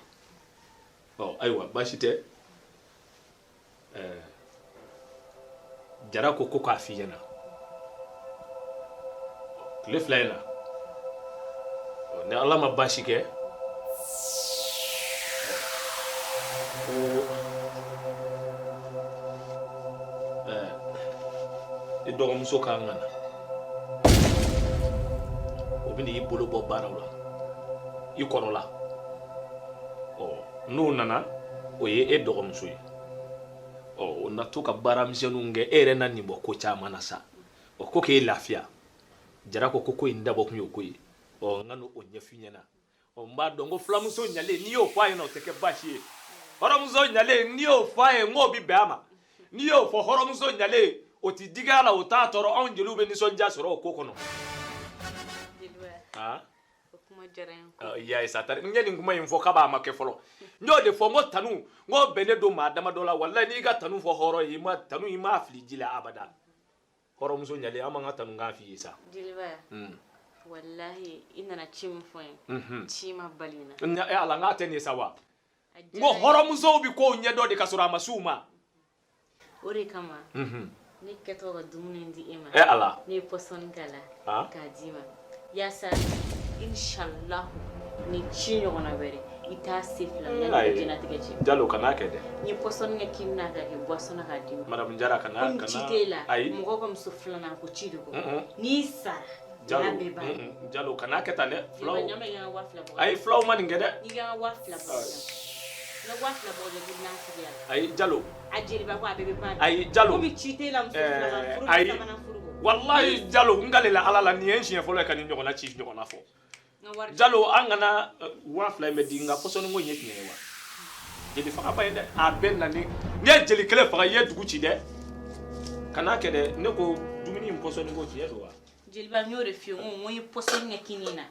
aywa bashite jara ko ko afiyana le flaina ne Allah ma bashike dogo muso kangana obini ibolo bo barawla ikonola no nana oye dogo muso yi na to ka bara misenu nge ere na nibo ko chama na sa ko ke lafia jara ko indabo kunyo koyi ngano onyefinya na mba dongo flamuso nyale ni o fa ina teke bashi horomuso nyale ni o fa ngo bi bama ni o fo horomuso nyale oti digala ota toro onjelu be ni sonja soro kokono kuma jaren ya isatari ngeni nguma info kaba make folo nyo de fo ngo tanu ngo bene do ma dama dola wallahi ni ga tanu fo horo yima tanu yima aflijila abada horo muso nyale amanga tanu nga fi isa dilba wallahi ina na chim foin chima balina nya ala ngate ni sawa ngo horo muso bi ko nyedo de kasura masuma ore kama ni keto ga dumuni ndi ima ala ni poson kala kadima yasa inshallah ni chinyo na bere ita sifla na jina tigechi jalo kana kede ni poson nga kimna ga ke boisson ka dim madam jara kana ai mugo ko msufla na ko chido ko ni sa jalo kana keta ne flow ai flow man ngede ni ga wafla na wafla bo le gidna tiya ai jalo ajiri ba ko abebe pa ai jalo mi chite la msufla na furu ai wallahi jalo ngale la ala la ni enshi folo ka ni nyoko na chief nyoko na fo Jalo angana wa fly me dinga poson ngo nyet ne wa jeli fa ba yede a ben na ni ne jeli kele fa ye dugu ci de kana ke de ne ko dumuni poson ngo ci yedo wa jeli ba nyore fi ngo yi poson ne kinina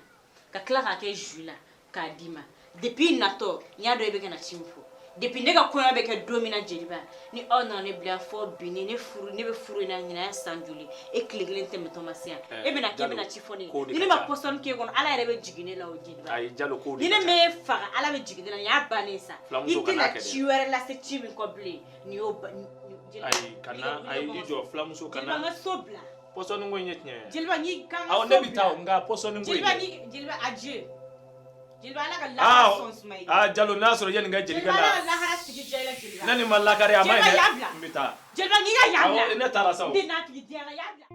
ka kla ka ke jula ka dima depuis nato nya do be kana chimfo depuis ne ka ko be ke domina jeli ba ni ono ne bla fo bini ne furu ne be furu na nyina sanjuli e kleglen teme tomasia e be na ke be na chifoni ni ma poson ke gon ala rebe jigine la o jeli ba ay jalo ko ni ne me fa ala be jigine la ya banesa ite na chiwere la se chibi ko ble ni o ay kana ay ijo flamuso kana jeli ba sobla poson ngo nyet ne jeli ba ni kan aw ne bitaw nga poson ngo jeli ba adieu jilba la la sons mai jalo nasoro yen nga jeli la la harasti jela jilba nani malakari amay ne mbita jilba ni ya yabla ne tara saw dina ti dia yabla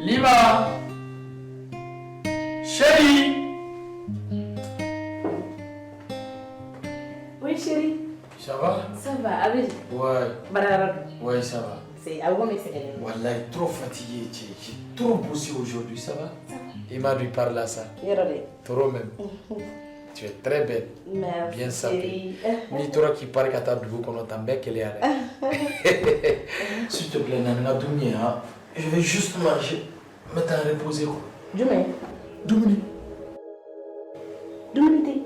Lima chérie. Oui chérie. Ça va? Ça va, avec. Ouais. Barara. Ouais, ça va. C'est algo mais c'est. Wallahi, trop fatigué, j'ai trop bossé aujourd'hui, ça va? Il m'a dû parler à ça. Trop même. Tu es très belle. Merci. Bien sapée. Ni toi qui parle qu'à ta double qu'on entend bien qu'elle est à s'il te plaît, Nana, je vais juste manger. Mais t'as reposé quoi? Demain. 2 minutes. 2 minutes.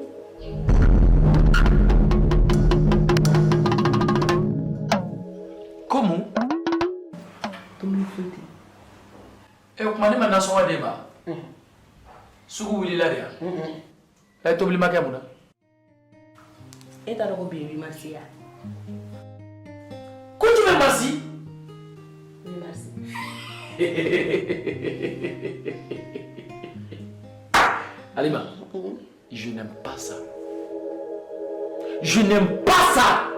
Comment? 2 minutes. Et comment on a son débat? Sugu wili la dia. Et tu oublies ma caméra? Et t'as le bien, merci. Quand tu veux merci? Oui, merci. Alima, je n'aime pas ça. Je n'aime pas ça.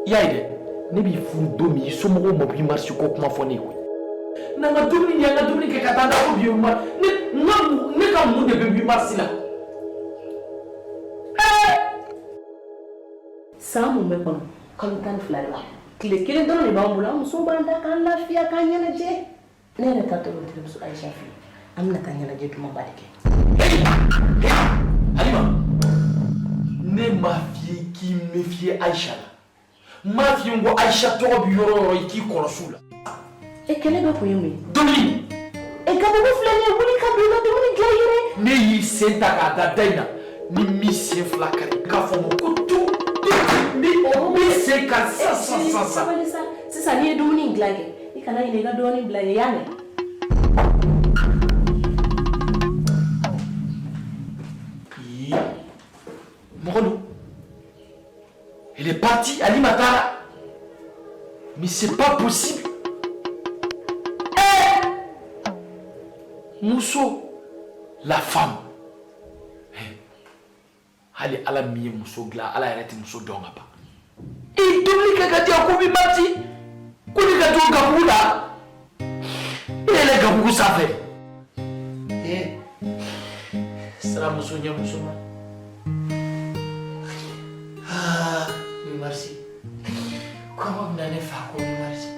Yaide, ne bi fundomi somo mo bi marche ko kuma foni ko. Na nga dumi ya nga dumi ke katanda ko bi ma. Ne ka mu de bi marche la. Samu me kono, comme tan flarba. Kile kile don ni bambula muso banda kan lafiya kan yana je. Ne ne ta to mutum su Aisha fi. Amna kan yana je tuma balike. Hey! Halima! Ne ma fille qui me fie Aïcha là. Ma fille ngo Aïcha to bi yoro ki korosu la. E kele ba koyemi. Doli! E ka bo flane wuli ka bi na de wuli glayere. Ne yi senta ka da daina. Ni mi se flakari ka fo mo kutu. Mi se ka sa. C'est ça ni doni glage. E kana ine ga doni blage yane. Morono, elle est partie à Limatara. Mais c'est pas possible. Mousso, la femme. Allez, à la mienne, Mousso Gla, à la arrêté Mousso Dongaba. Et tout le monde qui a dit Mati, qu'on est à Gaboula. Et elle est Gabou, ça fait. ka musonya musoma. Ah, merci. Comment on allait faire comme merci?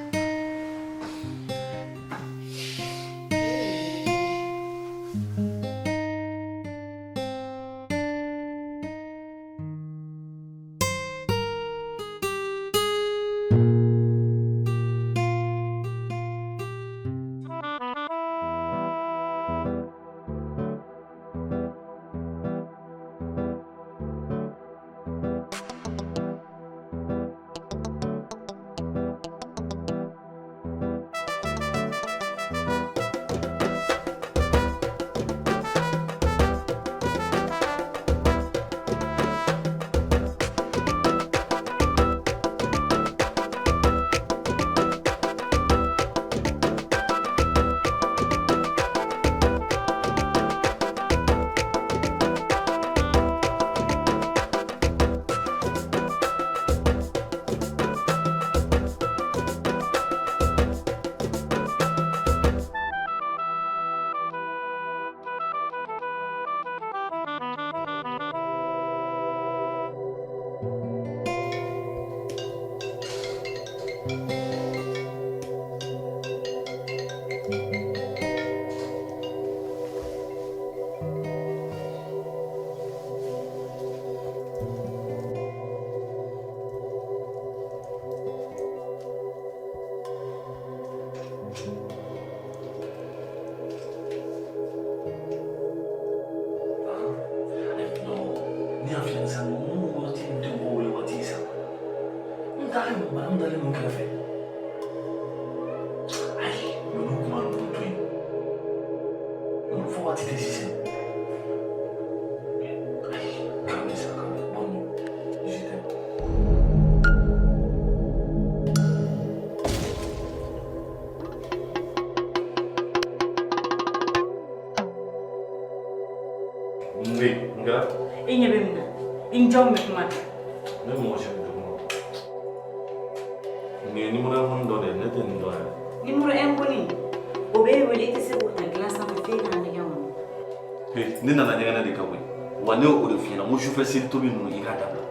Siri tobi nunu i ka dabila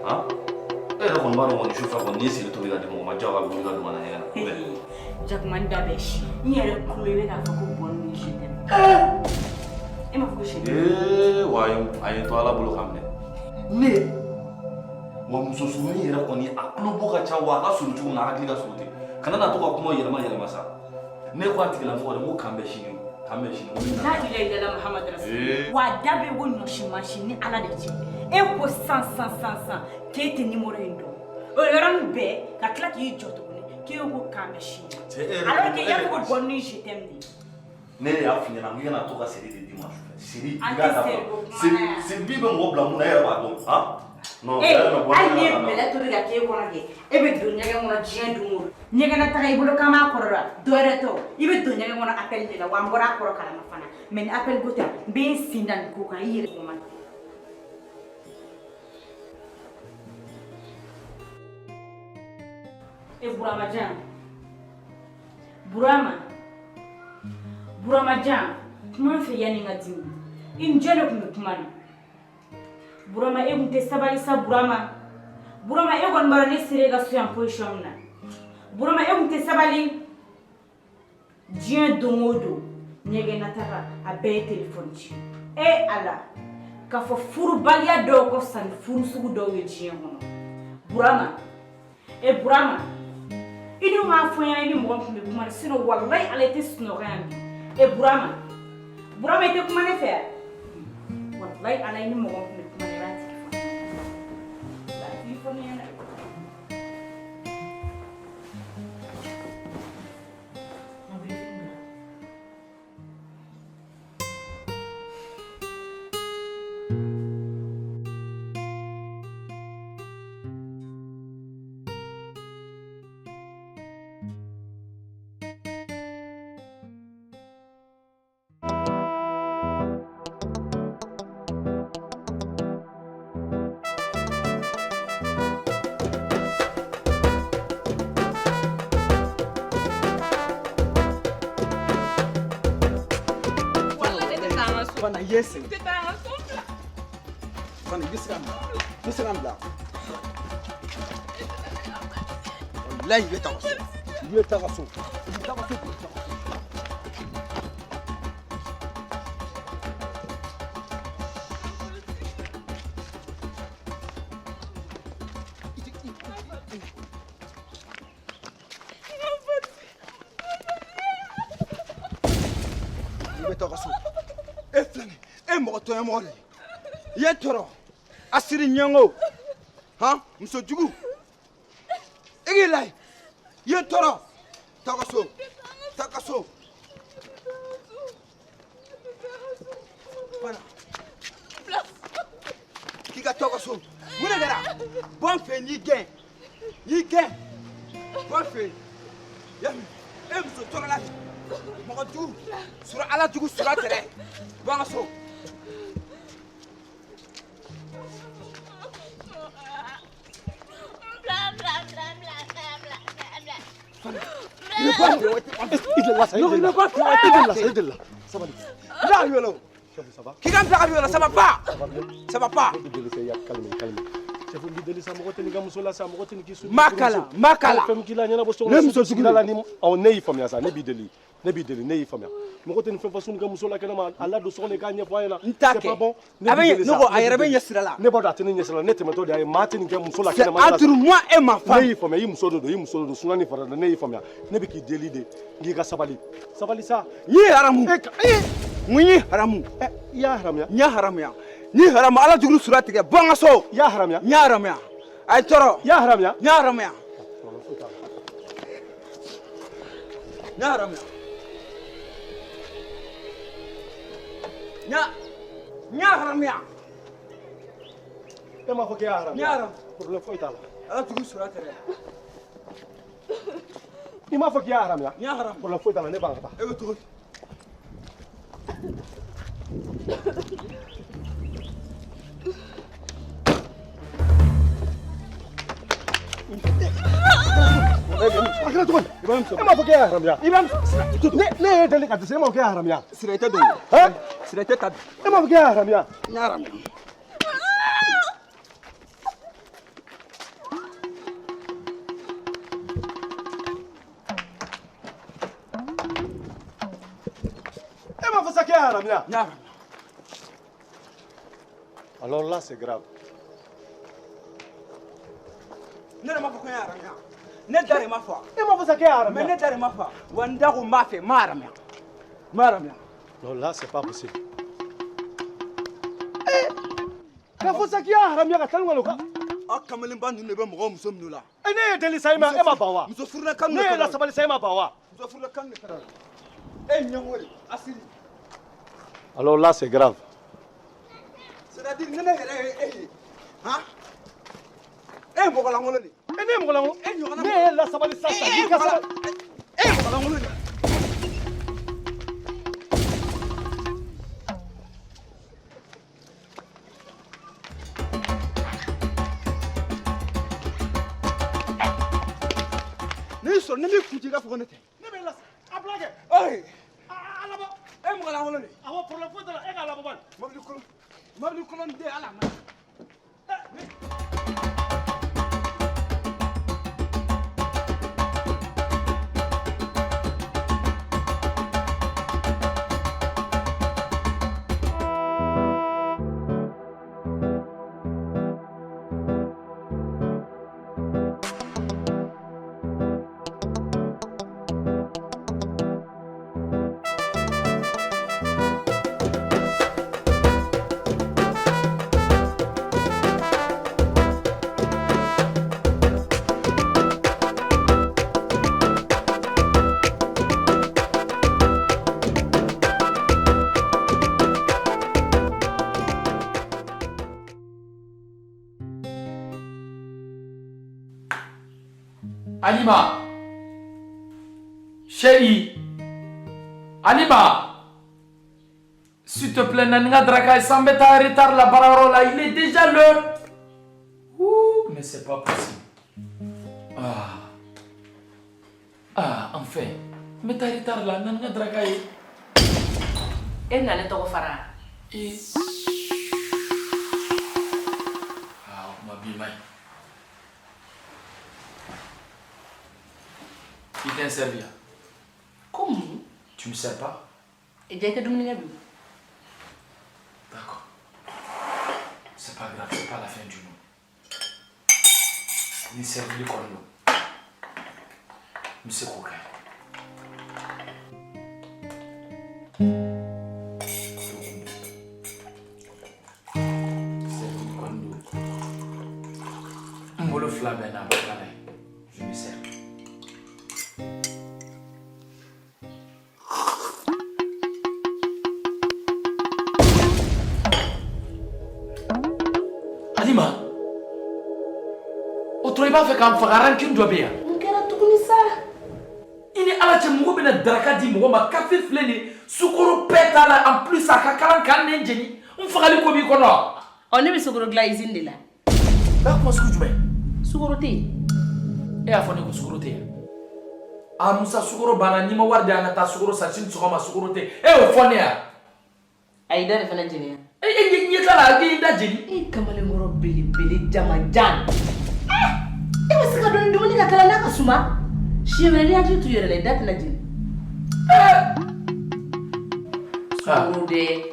han e yɛrɛ kɔni b'a dɔn kɔni sufɛ kɔni n'i ye siri tobi ka di mɔgɔ ma jago ka wuli ka don ka na ɲɛgɛn na Jakumani da bɛ si n yɛrɛ kulo i bɛ k'a fɔ ko bɔn ni si tɛ e m'a fɔ ko si tɛ wa a ye to ala bolo ka minɛ ne wa muso surunin yɛrɛ kɔni a kulo bɔ ka ca wa a ka suru cogo min na a hakili ka suru ten kana na to ka kuma yɛlɛma sa ne ko a tigila mɔgɔ de ko kan bɛ sini kan bɛ sini n'a ila ila Muhammad Rasul wa da bɛ ko ɲɔsi mansi ni ala de cɛ e ko san k'e tɛ numéro in dɔn o yɔrɔnin bɛɛ ka tila k'i jɔ tuguni k'e ko kan bɛ sini alors que i y'a fɔ ko bɔn ni je t'aime de ne y'a f'i ɲɛna n kana to ka siri de di ma sufɛ siri i b'a dabila siri bi bɛ mɔgɔ bila mun na e yɛrɛ b'a dɔn han non hali n'i ye bɛlɛ tobi ka k'e kɔnɔ kɛ e bɛ don ɲɛgɛn kɔnɔ diɲɛ don o don ɲɛgɛn taga i bolo k'an b'a kɔrɔ la dɔ wɛrɛ tɛ i bɛ don ɲɛgɛn kɔnɔ appel de la wa n bɔra a kɔrɔ kalama fana mais ni appel ko tɛ n bɛ n sen da nin ko kan i yɛrɛ ko man Burama Jan kuma fɛ yanni n ka dimi i ni jɛ de tun bɛ kuma na Burama e tun tɛ sabali sa Burama e kɔni b'a dɔn ne sera e ka so yan position min na Burama e tun tɛ sabali diɲɛ don o don ɲɛgɛn nataga a bɛɛ ye téléphone ci e Ala k'a fɔ furubaliya dɔw ka fisa ni furu sugu dɔw ye diɲɛ kɔnɔ Burama i dun m'a fɔ n ɲɛna i ni mɔgɔ tun bɛ kuma sinon wallahi Ala i tɛ sunɔgɔ yan bi Burama i tɛ kuma ne fɛ yan wallahi Ala i ni mɔgɔ tun bɛ kuma ne b'a tigi fɔ ne ɲɛna Bana yesi. Te tá Fana, i bɛ se ka bila. Walayi i bɛ taa ka so. I bɛ taa ka so. Ye toro asiri nyango ha muso jugu igi lai ye toro takaso bana kika takaso muna gara bon fe ni gen bon fe ya muso toro la mo jugu sura ala jugu sura tere bana so ni haramu ala juru sura tigɛ bɔ n ka so ya haramuya a ye tɔɔrɔ ya haramuya nya haramuya e m'a fɔ k'e y'a haramuya problème foyi t'a la ala juru sura tigɛ i m'a fɔ k'i y'a haramuya problème foyi t'a la ne b'a ka taa e bɛ cogo di Emang pakai haram ya? Ne dali kata saya mau pakai haram ya? Sira itu dong. Hah? Sira itu tadi. Emang pakai haram ya? Haram. Emang pakai haram ya? Haram. Alors là c'est grave. Ne ma fɔ ko n ye haramuya ne dari ma fɔ e ma fɔ sa k'e ye haramuya mais ne dari ma fɔ wa n da ko n b'a fɛ n ma haramuya non là c'est pas possible k'a fɔ sa k'i y'a haramuya ka taa nin kɔnɔ aw kamalenba ninnu de bɛ mɔgɔw muso minɛ la ne ye deli sa e ma ban wa muso furula kanu ne ye lasabali sa e ma ban wa muso furula kanu de ka da e ɲɛngo de asiri alors là c'est grave c'est-à-dire ne yɛrɛ ye e ye han e mɔgɔlankolon de e ne ye mɔgɔlankolon e ɲɔgɔnna ne ye lasabali sa sa i ka sabali e ye mɔgɔlankolon de ne sɔrɔ ne b'i kun ci i ka fɔ ko ne tɛ ne bɛ lasa a bila kɛ a labɔ e ye mɔgɔlankolon de awɔ problème foyi t'a la e k'a labɔ bani mobili kolon den ala ma Alima, chérie, Alima, s'il te plaît, Nanga Draka, sans mettre en retard la parola, il est déjà l'heure. Mais c'est pas possible. Enfin, mettre en retard là, Nanga Draka. Et n'a le toko fara. Bimay. Il t'a servi. Comment? Tu me sers pas? Et j'ai été dominé. D'accord. C'est pas grave, c'est pas la fin du monde. Ni servi le corps. Monsieur Koka. Mbolo flabe na bakala. Je me sers. Alima. Autre il va faire comme Fagaran qui doit bien. On kera tukuni ça. Il est à la tchémou bena draka di mo ma café fleni sukoro pétala en plus à kakalan kan nenjeni. On fera le kobi kono. On est sur le glazine de là. Là comment est-ce que tu mets? Sugoroté. Et à fond de sukoroté. Ah Moussa sukoro bana ni ma warde anata sukoro sachin sukoma sukoroté. Et au fond ya. Aïda le fana jeni. Eh ni kala agi da jeni. Eh kamale moro bili jama jan. Eh wasi ka don dumuni ka kala na ka suma. Chevalier a tu yere le date na jeni. Sugorode.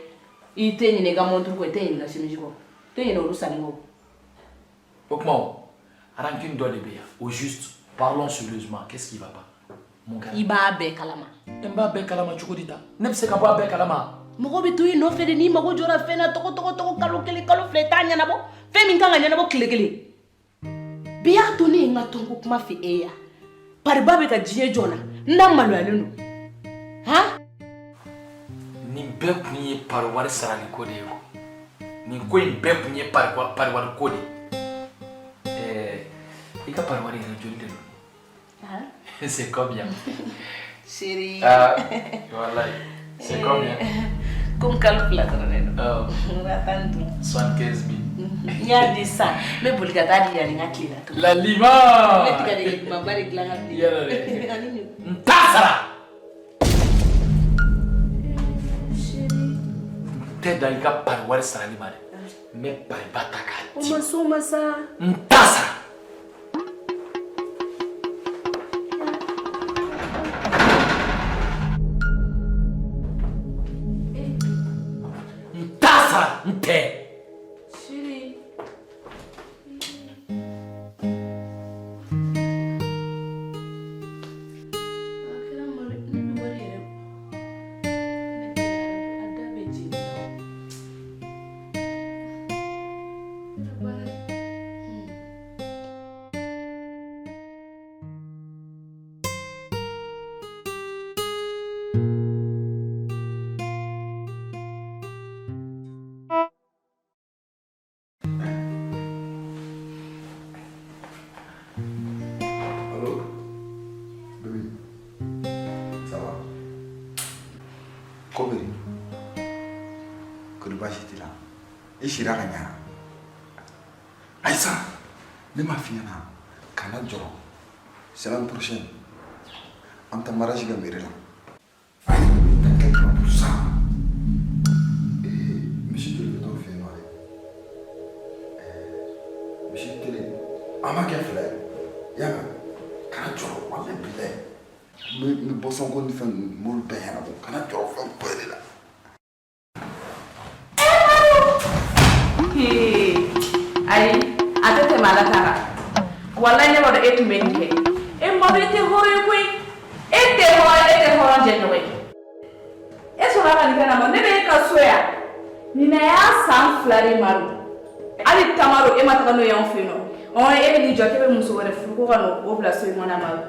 Ite ni nega montre ko ite ni la chimiji ko. Te ni no rusalingo. Okmo. Rancune doit les béa. Au juste, parlons sérieusement. Qu'est-ce qui va pas? Mon gars. Iba be kalama. Emba be kalama chukodita. Nem se kaba be kalama. Mogo bi tuyi no fede ni mago jora fena toko kalo fleta nya nabo. Fe min kanga nya nabo kile. Biya to ni nga tongo kuma fi eya. Pari babe ka jiye jona. Nda malu alenu. Ha? Ni be kunye parwar sarali kode yo. Ni ko be kunye parwar kode. Il a parlé de Hein? C'est combien? Chérie. Ah, voilà. C'est combien? Comme calculateur. Oh. 75 000. Il y a des ça. Mais pour le gâteau, il y a une clé là. La lima! Mais tu as des ma barre de glace. Il y a la Tassara! Chérie. T'es dans le cas par voir ça l'animale. Mais par bataka. Comment ça? Tassara! Chérie. Ishira kanya. Aïssa, ne m'a fini na. Kana joro. C'est l'an prochain. En ta mariage ga mere la. T'inquiète pas pour ça. Monsieur te le fait noir. Monsieur te le. Ama quel frère. Ya kana joro wala bilay. Me boson ko ni fan mol bayana bo. Kana joro fa ko la. Ayi, ate te malakara. Wallahi ne wada etu menke. E mo be te hore koy. Ete horo jenwe. Eso la bani kana mo ne be ka soya. Ni na ya sam flare maru. Ali tamaro e mata no yan fino. On e be ni joke be muso wala fu ko no o bla soy mona maru.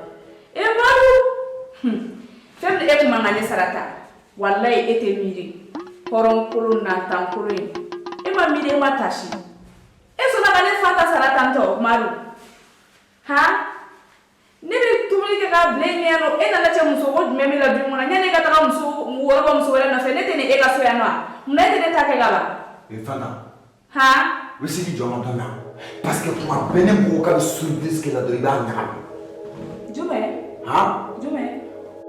E maru. Fem de etu mangane sarata. Wallahi ete miri. Horon kulu na tan kulu. E ma miri ma tashi. Eso na kane fata sara tanto maru. Ha? Ne be tumuli ke ka blame yano e na lache muso wo meme la bi mona nyane ka ta muso wo ba muso wala na fe ne tene e ka so ya no. Mna tene ta ke gaba. E fana. Ha? Wesi ki joma dana. Parce que pour bene ko ka sur disque la do ba ngam. Jume? Ha? Jume?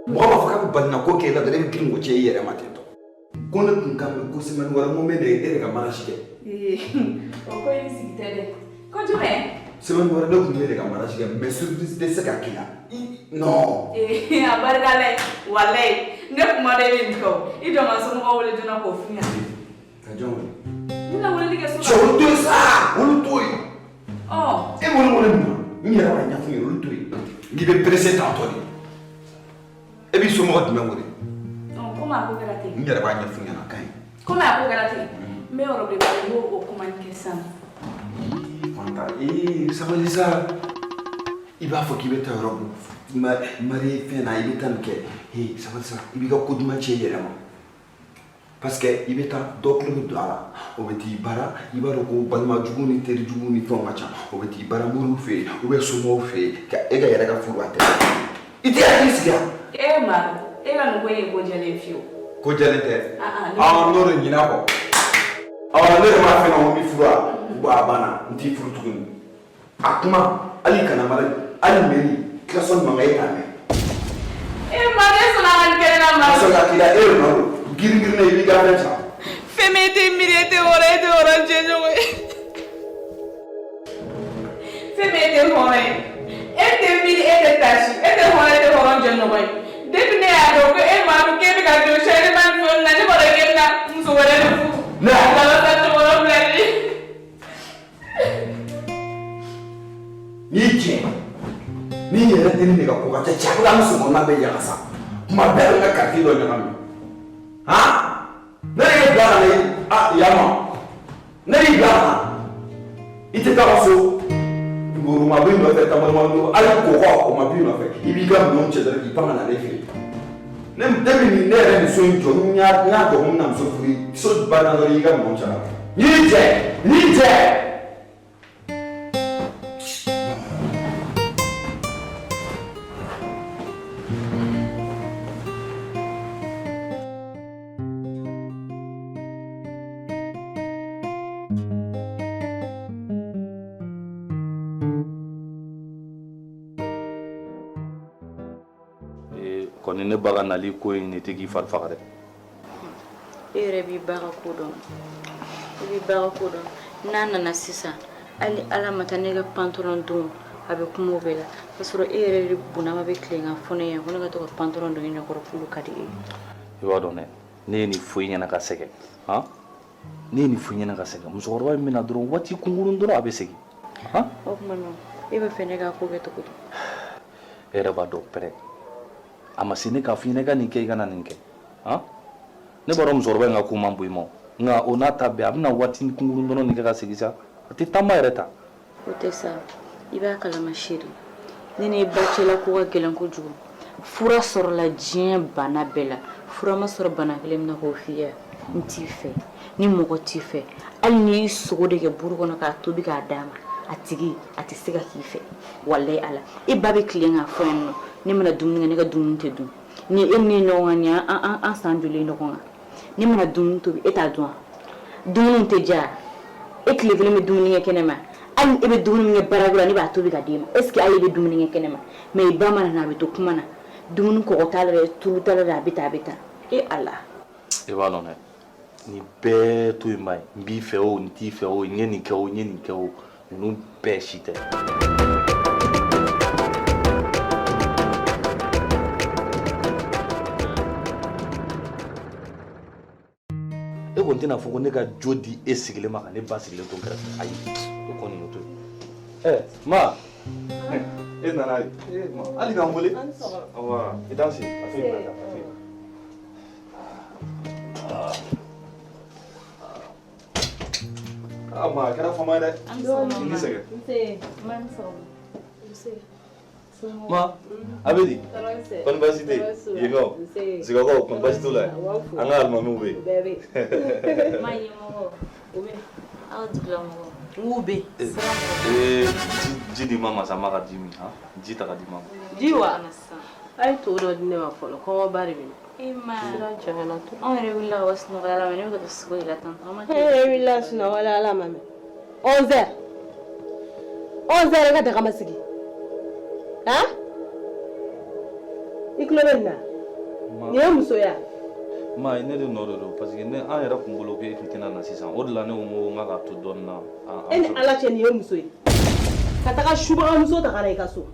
Mo ba faka banna ko ke la do be gringo che yere matento. Ko ne kun kam ko semaine wala mo me de e ka mara shike. O ko yin sigitele. Ko jumɛn? Semaine wɛrɛ ne kun yɛrɛ ka mariage kɛ mais surprise tɛ se ka k'i la. Non. A barika la walayi ne kuma de bɛ nin kɛ i dɔn ka somɔgɔw wele joona k'o f'i ɲɛna. Ka jɔn wele? N bɛna weleli kɛ so la. Cɛ olu to yen sa olu to yen. Ɔ. E wele wele mun na n yɛrɛ b'a ɲɛfɔ ye olu to yen. N'i bɛ pressé tantɔ de. E b'i somɔgɔ jumɛn wele? Komi a ko kɛra ten. N yɛrɛ b'a ɲɛfɔ ɲɛna ka ɲi. Komi a ko kɛra ten n bɛ yɔrɔ de b'a ye n b'o kuma kɛ sisan. Fanta sabali sa i b'a fɔ k'i bɛ taa yɔrɔ marié fɛn na i bɛ taa nin kɛ sabali sa i b'i ka ko duman cɛ i yɛrɛ ma parce que i bɛ taa dɔ tulo bɛ don a la o bɛ t'i bara i b'a dɔn ko balimajugu ni terijugu ni fɛnw ka ca o bɛ t'i bara moriw fɛ yen ou bien somɔgɔw fɛ yen ka e ka yɛrɛ ka furu a tɛ i tɛ hakili sigi yan. Ma e ka nin ko ye ko jɛlen fiyewu. Ko jɛlen tɛ. N'o de ɲinɛ kɔ. Ne yɛrɛ m'a fɛn na ko n b'i furu wa a banna n t'i furu tuguni a kuma hali kana mara hali mairie classement mankan e t'a mɛn. Ma ne sɔnna ka nin kɛ ne na ma. Sɔrɔ ka k'i la e yɛrɛ nɔ girin na i b'i ka fɛn san. Fɛn min e tɛ miiri e tɛ hɔrɔn e tɛ hɔrɔn jɛɲɔgɔn ye. Fɛn min e tɛ hɔrɔn ye e tɛ miiri e tɛ tasi e tɛ hɔrɔn e tɛ hɔrɔn jɛɲɔgɔn ye depuis ne y'a dɔn ko e maa min k'e bɛ ka don changement ni fɛnw na ne b'a dɔn k'e bɛna muso wɛrɛ de furu. Ne y'a dɔn ka cɛkɔrɔba bila ni. N'i tiɲɛ n'i yɛrɛ tɛ ne ka ko ka ca cɛ a bɛ ka muso kɔnɔna bɛɛ yaga sa kuma bɛɛ bɛ ka quartier dɔ ɲagami ne de ye bila ka na yan ma ne de bila ka na i tɛ taa ka so woro ma b'i nɔfɛ tamarima hali kɔkɔ o ma b'i nɔfɛ i b'i ka minɛnw cɛ dɔrɔn k'i pan ka na ne fɛ yen ne depuis ne yɛrɛ ni so in jɔ n y'a dɔn ko n bɛna muso furu so banna dɔrɔn i y'i ka minɛnw cɛ la n'i tɛ kɔni ne ba ka nali ko in ne tɛ k'i fari faga dɛ. E yɛrɛ b'i ba ka ko dɔn i b'i ba ka ko dɔn n'a nana sisan hali ala ma taa ne ka pantalon don a bɛ kuma o bɛɛ la k'a sɔrɔ e yɛrɛ de bunama bɛ tilen ka fɔ ne ye ko ne ka to ka pantalon don i ɲɛkɔrɔ fulu ka di e ye. I b'a dɔn dɛ ne ye nin fɔ i ɲɛna ka sɛgɛn ne ye nin fɔ i ɲɛna ka sɛgɛn musokɔrɔba in bɛna dɔrɔn waati kunkurun dɔrɔn a bɛ segin. O tuma e bɛ fɛ ne k'a ko kɛ cogo di. E yɛrɛ b'a dɔn pɛrɛ a ma se ne k'a fɔ i ɲɛna i ka nin kɛ i kana nin kɛ ne b'a dɔn musokɔrɔba in ka ko man bon i ma nka o n'a ta bɛɛ a bɛna waati kunkurun dɔrɔn nin kɛ ka segin sa a tɛ taama yɛrɛ ta. o tɛ sa i b'a kalama seri ne ni ba cɛla ko ka gɛlɛn kojugu fura sɔrɔla diɲɛ bana bɛɛ la fura ma sɔrɔ bana kelen min na k'o f'i ye n t'i fɛ ni mɔgɔ t'i fɛ hali n'i y'i sogo de kɛ buru kɔnɔ k'a tobi k'a d'a ma a tigi a tɛ se ka k'i fɛ walayi ala e ba bɛ tilen k'a fɔ yan nɔ ne mana dumuni kɛ ne ka dumuni tɛ dun ni e ni ɲɔgɔn kan ni an san joli ɲɔgɔn kan ne mana dumuni tobi e t'a dun dumuni tɛ diya e tile kelen bɛ dumuni kɛ kɛnɛ ma hali e bɛ dumuni min kɛ baarago la ne b'a tobi ka d'e ma est ce que hali e bɛ dumuni kɛ kɛnɛ ma mais i ba mana na a bɛ to kuma na dumuni kɔgɔ t'a la dɛ tulu t'a la dɛ a bɛ tan e ala. i b'a dɔn dɛ nin bɛɛ to yen ba ye n b'i fɛ o n t'i fɛ o n ye nin kɛ o n ye nin kɛ o ninnu bɛɛ si tɛ. e kɔni tɛna fɔ ko ne ka jo di e sigilen ma ka ne ba sigilen to kɛrɛfɛ ayi e kɔni y'o to yen. ma e nana ye hali k'an wele awa i t'an se a fɛ yen ma a kɛra fama ye dɛ i ni sɛgɛn. ma a bɛ di kɔni baasi tɛ yen yen nɔ sigakaw kɔni baasi t'u la an ka alimamiw bɛ yen. ma ɲɛmɔgɔ o bɛ aw tigilamɔgɔ n bɛ ji di ma masa ma ka ji min ji ta ka di ma. ji wa a ye to dɔ di ne ma fɔlɔ kɔngɔba de bɛ ne. e ma sira jɔngɛna to. anw yɛrɛ wulila ka bɔ sunɔgɔya la mɛ ne bɛ ka taa sogo de la tan. e yɛrɛ wulila sunɔgɔya la ma mɛ 11h 11h e ka daga ma sigi i tulo bɛ nin na nin ye musoya. Ma ne de nɔ de don parce que ne an yɛrɛ kun bolo k'e tun tɛna na sisan o de la ne ko n ko n ka to dɔɔnin na. E ni ala cɛ nin ye muso ye ka taga subagamuso ta ka na i ka so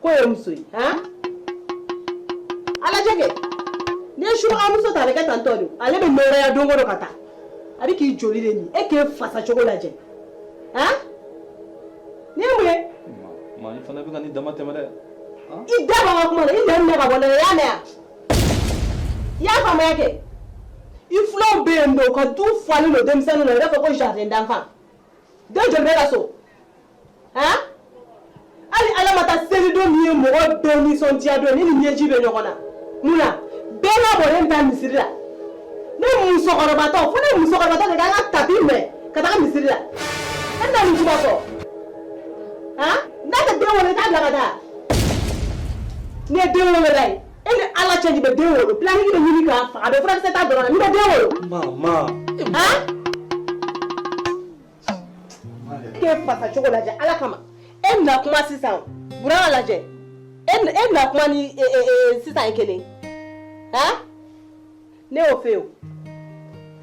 k'o ye muso ye han ala cɛ kɛ n'i ye subagamuso ta a bɛ kɛ tan tɔ de ale bɛ nɔrɔya don o don ka taa a bɛ k'i joli de min e k'e fasa cogo lajɛ han nin ye mun ye. Ma i fana bɛ ka nin dama tɛmɛ dɛ. I da b'an ka kuma na i nɛn minɛ ka bɔ nɛnɛ i y'a mɛn yan i y'a faamuya kɛ i filaw bɛ yen nɔ ka du falen don denmisɛnninw na i b'a fɔ ko jardin d'enfant den joli bɛ ka so han hali ala ma taa selidon min ye mɔgɔ bɛɛ nisɔndiya don ni nin ɲɛji bɛ ɲɔgɔn na mun na bɛɛ n'a bɔlen bɛ taa misiri la ne musokɔrɔbatɔ fo ne musokɔrɔbatɔ de kan ka tapi minɛ ka taga misiri la e na nin kuma fɔ han n'a tɛ den wolo i t'a bila ka taa ni ye den wolola ye e ni ala cɛ de bɛ den wolo planning bɛ ɲini k'a faga a bɛ furakisɛ ta dɔrɔn na n'i bɛ den wolo. Ma han k'e fasa cogo lajɛ ala kama e na kuma sisan burama lajɛ e na kuma ni sisan ye kelen han ne y'o fɛ o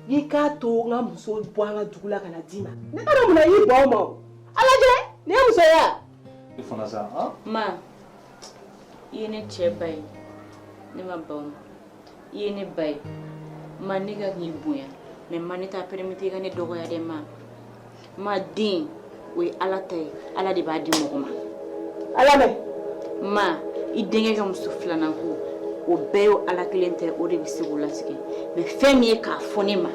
i k'a to n ka muso bɔ an ka dugu la ka na d'i ma ne t'a dɔn mun na i y'i bɔ o ma o ala cɛ nin ye muso ye wa. i fana sa han. Ma i ye ne cɛ ba ye ne ma ba o ma i ye ne ba ye ma ne ka k'i bonya mais ma ne t'a permettre i ka ne dɔgɔya dɛ ma den o ye ala ta ye ala de b'a di mɔgɔ ma. ala mɛ. ma i denkɛ ka muso filanan ko o bɛɛ ye ala kelen tɛ o de bɛ se k'o latigɛ mais fɛn min ye k'a fɔ ne ma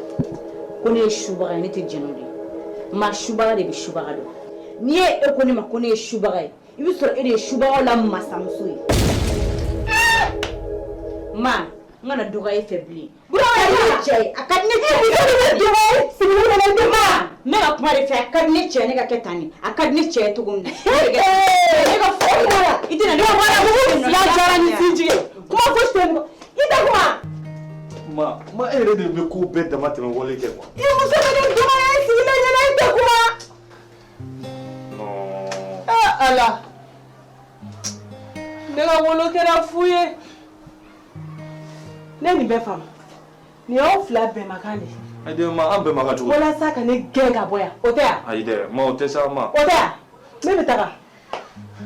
ko ne ye subaga ye ne tɛ jɛn o de ye ma subaga de bɛ subaga dɔn n'i ye e ko ne ma ko ne ye subaga ye i bɛ sɔrɔ e de ye subagaw la masamuso ye ma n kana dɔgɔya e fɛ bilen. burama ye cɛ ye a ka di ne cɛ ye ma ne ka kuma de fɛ a ka di ne cɛ ne ka kɛ tan de a ka di ne cɛ ye cogo min na ne ka fɔ i la i tɛna ne ka baara mugu fila jara ni sinji ye kuma fosi tɛ nin i tɛ kuma. ma e yɛrɛ de bɛ ko bɛɛ dama tɛmɛ wale kɛ quoi. i muso bɛ ne dɔgɔya i sigilen ɲɛna i tɛ kuma. non. ala ne ka wolo kɛra fu ye ne nin bɛɛ faamu nin y'aw fila bɛnbakan de ye. ayi ma an bɛɛ ma ka cogo. walasa ka ne gɛn ka bɔ yan o tɛ yan. ayi dɛ ma o tɛ sa ma. o tɛ yan ne bɛ taga.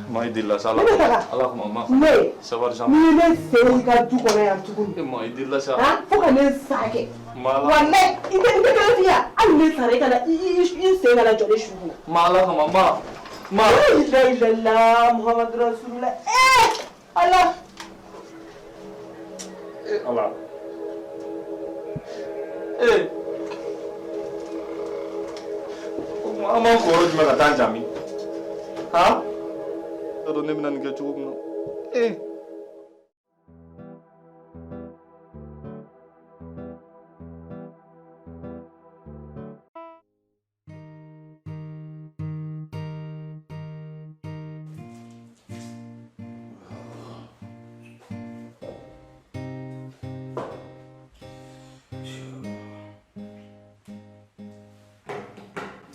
ma i delila sa ala ne bɛ taga. ala kuma ma. ne sabari sa. ni ne sen i ka du kɔnɔ yan tuguni. ma i delila sa. han fo ka ne sa kɛ. ma ala. wa ne i tɛ kelen f'i yan hali ne sara i ka na i sen ka na jɔ ne su kunna. ma ala kama ma. la ilaha muhammadu rasulullah ala. ala. an b'an kɔrɔ jumɛn ka taa jami han e dɔn ne bɛna nin kɛ cogo min na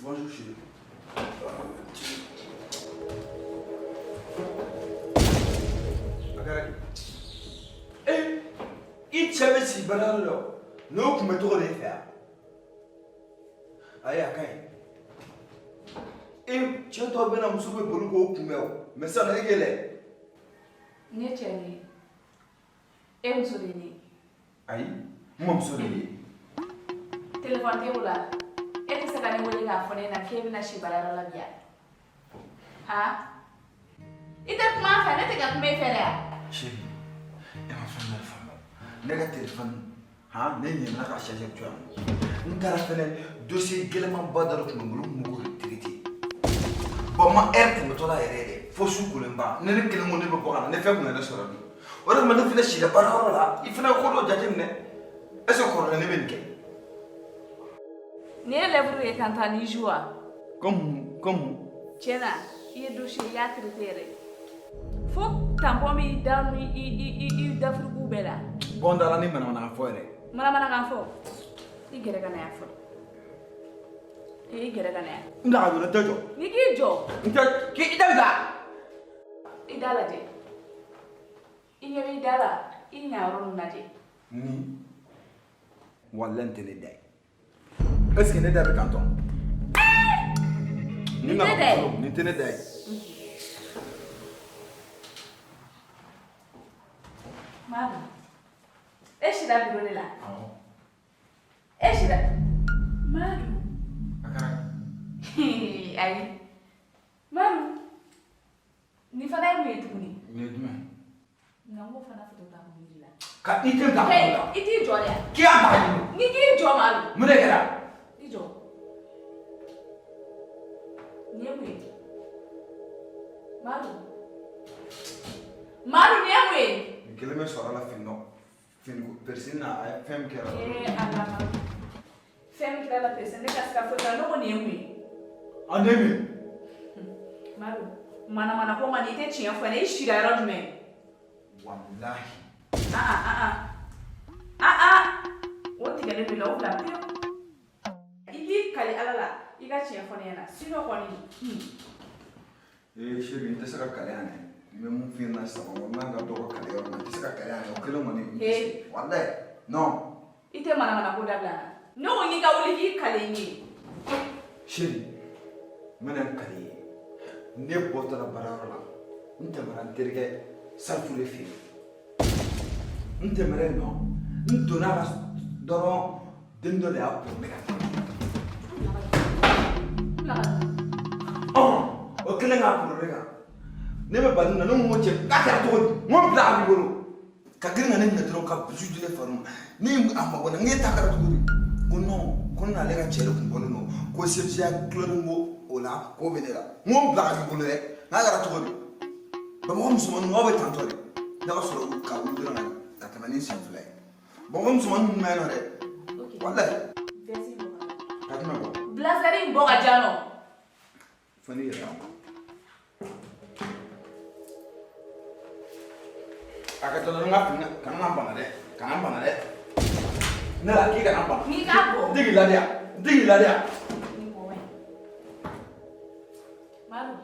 Bonjour chérie. I cɛ bɛ sigi bana dɔ n'o kun bɛ tɔgɔ de fɛ yan ayi a ka ɲi cɛ tɔw bɛ na muso bɛ boli k'o kunbɛn o mɛ sisan e kɛlɛ. Ne cɛ de e muso de ne. ayi n ma muso de ye. Téléphone tɛ o la e tɛ se ka ne wele k'a fɔ ne ɲɛna k'e bɛna si baarayɔrɔ la bi yan han i tɛ kuma a fɛ ne tɛ ka kuma e fɛ dɛ. chérie e ma fɛn dɔ faamu ne ka téléphone han ne ɲinɛna ka charger to yan n taara fɛnɛ dossier gɛlɛmanba dɔ de tun bɛ n bolo n kun b'o de traiter bon ma heure tɛmɛtɔ la yɛrɛ yɛrɛ fo su kolenba ne ne kelen ko ne bɛ bɔ ka na ne fɛn kun yɛrɛ sɔrɔ bi o de kama ne fɛnɛ sila baarayɔrɔ la i fɛnɛ ko dɔ jateminɛ est ce que kɔrɔlen ne bɛ nin kɛ. Nin ye lèvre ye kan ta ni joue wa. Comme Tiɲɛna i ye dossier i y'a traité yɛrɛ fo tampon b'i da i dafirigu bɛɛ la. bon dala ni manamana fɔ yɛrɛ. Manamanakan fɔ i gɛrɛ ka na yan fɔlɔ i gɛrɛ ka na yan. n bila ka jɔ ne tɛ jɔ. Ni k'i jɔ. n tɛ k'i da bila. I da lajɛ i ɲɛ b'i da la i ɲa yɔrɔ min lajɛ. ni Wallahi tɛ ne da ye. Est-ce que ne da bɛ kan tɔn? Nin tɛ da ye. Nin tɛ ne da ye. Madu, e sira biro de la. E sira. Madu. Ayi. Madu. Ni fana ye mun ye tuguni? Nin ye jumɛn? Nka n ko fana foto ta kun di la. Ka i tɛ ta kun la. I t'i jɔ de yan. K'i y'a ta kun. Ni k'i jɔ Madu. Mun de kɛra? I jɔ. Nin ye mun ye? Madu. Madu nin ye mun ye? Nin kelen bɛ sɔrɔ a la fini dɔ. Fini ko persin na a ye fɛn min kɛra. Allah Madu. Fɛn min kɛra la persin ne ka sira foyi t'a la ne ko nin ye mun ye? A ne min? Madu. Mana ko man i tɛ tiɲɛ fɔ ne i sira yɔrɔ jumɛn? Wallahi. O tigɛlen b'i la o bila pewu. I k'i kali Ala la i ka tiɲɛ fɔ ne ɲɛna sinon kɔni. Chérie n tɛ se ka kale yan dɛ. N bɛ mun f'i ɲɛna sisan n man ka dɔgɔ kale yɔrɔ la n tɛ se ka kale yan dɛ o kelen kɔni. Wallahi non. I tɛ mana ko dabila n na. Ne ko k'i ka wuli k'i kale n ye. Chérie n bɛna n kale ye. Ne bɔtɔla baarayɔrɔ la n tɛmɛra n terikɛ Salifure fɛ yen. N tɛmɛra yen nɔ n donna a la dɔrɔn den dɔ de y'a kun bɛ ka taa. O kelen k'a kun bɛ kan. Ne bɛ bali na ne ko cɛ k'a kɛra cogo di? N ko bila a b'i bolo. Ka girin ka ne minɛ dɔrɔn ka busu di ne fari ma. Ne a mago na n k'e ta kɛra cogo di? Ko non ko n'ale ka cɛ de kun bɔlen don ko CFCA kulɔni b'o o la k'o bɛ ne la. N ko bila a b'i bolo dɛ. N'a kɛra cogo di? Bamakɔ musomaninw aw bɛ tantɔ de. Ne ka sɔrɔ ka wuli dɔrɔn ka tɛmɛ ni sen fila ye. Bamakɔ musomaninw ninnu ma yen nɔ dɛ. Wallahi. Ka jumɛn bɔ? Bilasirali in bɔ ka diya nɔ. Fɔ ne yɛrɛ ma. A ka tɔnɔ n ka fini kana n bana dɛ. Kana n bana dɛ. Ne la k'i kana n bana. N'i k'a bɔ. N tɛ k'i ladiya. N tɛ k'i ladiya. Madu,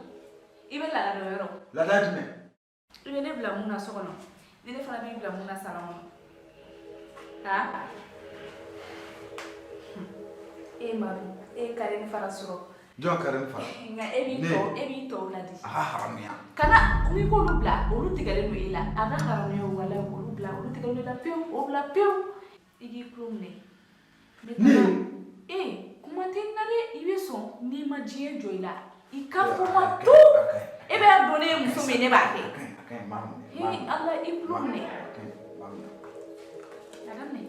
i bɛ laada dɔ yɔrɔ. Laada jumɛn? I bɛ ne bila mun na so kɔnɔ ni ne fana b'i bila mun na salon kɔnɔ. Ha? Madu, e kare ni fara sɔrɔ. Jɔn kare ni fara? Nka e b'i tɔw ladi. A ka haramuya. Kana n'i k'olu bila olu tigɛlen don e la a ka haramuya o wala olu bila olu tigɛlen don e la pewu o bila pewu i k'i tulo minɛ. Ne? Kuma tɛ n na dɛ i bɛ sɔn n'i ma diɲɛ jɔ i la i ka fɔ ma tu e bɛ don ne ye muso min ne b'a kɛ. Ala i tulo minɛ. A daminɛ.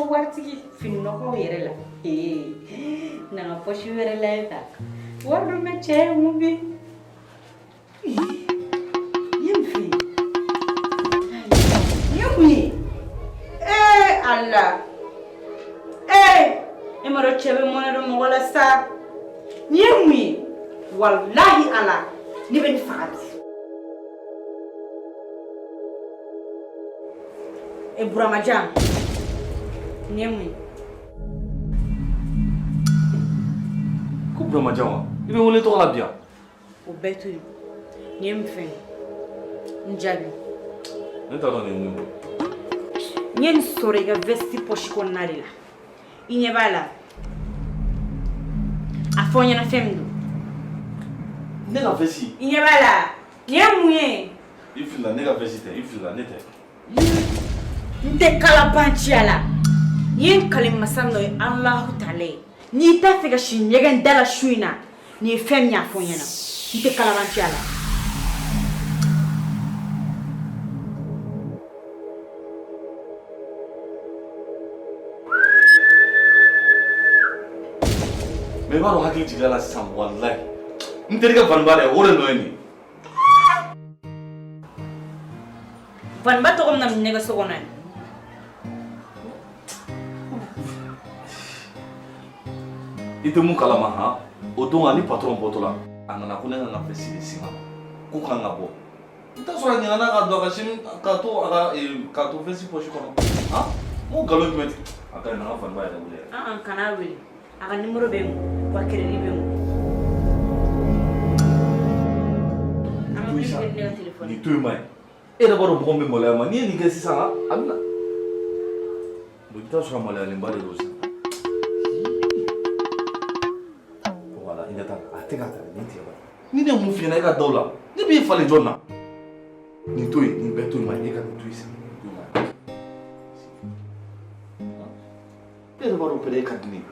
Waritigi fini nɔgɔw yɛrɛ la nanga poche wɛrɛ la ta wari dɔ bɛ cɛ ye mun bɛ ye mun fɛ ye mun ye Ala e ma dɔn cɛ bɛ mɔnɛ dɔ mɔgɔ la sa ni ye mun ye walahi Ala ne bɛ nin faga bi Buramajan ni ye mun ye ko Buramajan wa i bɛ wele tɔgɔ la bi yan o bɛɛ to yen ni ye mun fɛn n jaabi ne t'a dɔn nin ye mun ye n ye nin sɔrɔ i ka vesti poche kɔnɔna de la i ɲɛ b'a la a fɔ n ɲɛna fɛn min don ne ka vesti i ɲɛ b'a la ni ye mun ye i filila ne ka vesti tɛ i filila ne tɛ n tɛ kalabanciya la n ye n kale masa dɔ ye Alahu Taala ye n'i t'a fɛ ka si ɲɛgɛn da la su in na nin ye fɛn min y'a fɔ n ɲɛna n tɛ kalabanciya la mais i b'a dɔn hakili jigila la sisan walahi n terikɛ Vaniba dɛ o de nɔ ye nin Vaniba tɔgɔ min na nin nɛgɛso kɔnɔ ye Itu mun kalama ha o don ani patron botola anana ko ne ka fɛ sigi sima ko kan ka bɔ n t'a sɔrɔ a ɲinana ka don a ka sini ka to a ka k'a to vɛsi poche kɔnɔ han mun nkalon jumɛn tigɛ a ka ɲi na an ka faniba yɛrɛ wele yɛrɛ kana wele a ka numéro bɛ n kun wa crédit bɛ n kun an ma plus ne ka téléphone ni to yen ma ye e yɛrɛ b'a dɔn mɔgɔ min bɛ maloya ma n'i ye nin kɛ sisan a bɛ na bon i t'a sɔrɔ a maloyalenba de don sisan voilà i ɲɛ t'a la a tɛ ka tɛmɛ nin tigɛ ba ni ne mun f'i ɲɛna e ka daw la ne b'i falen jɔn na nin to yen nin bɛɛ to yen ma e ka nin to yen sisan e yɛrɛ b'a dɔn pɛrɛ e ka di ne ye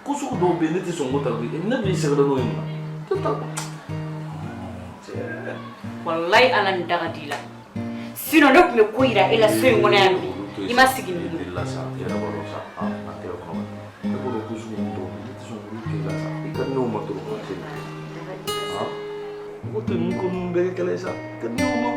ko sugu dɔw bɛ yen ne tɛ sɔn k'o ta ne b'i sɛgɛrɛ n'o ye mun na wallahi ala ni daga di la sinon ne tun bɛ ko yira e la so in kɔnɔ yan bi i ma sigi ni ne la sa e yɛrɛ b'a dɔn sa a tɛ yɔrɔ kɔnɔ ne b'a dɔn ko sugu dɔw bɛ yen ne tɛ sɔn k'olu kɛ la sa i ka n'o ma dɔrɔn ka tɛmɛ o tɛ mun ko mun bɛɛ kɛ kɛlɛ ye sa ka n'o ma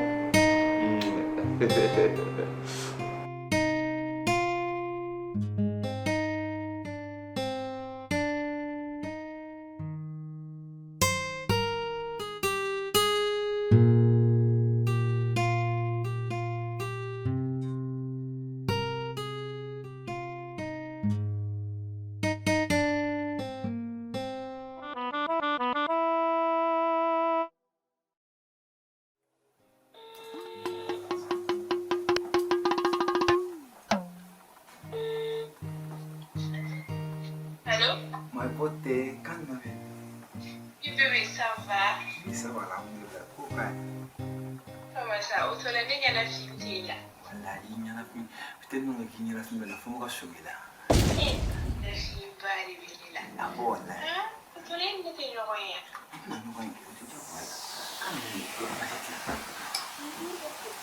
My beauté, calme-toi. Bébé, ça va? Oui, ça va, alhamdulillah. Pourquoi? Comment ça? Au soleil, il y a la fille là. Voilà, il y en a plus. Peut-être nous qui n'y restons pas là, faut me rassurer là. La fille va arriver là. Ah bon, là. Hein? Au soleil, il n'y a rien. Non, nous voyons que tu dis voilà. Calme-toi.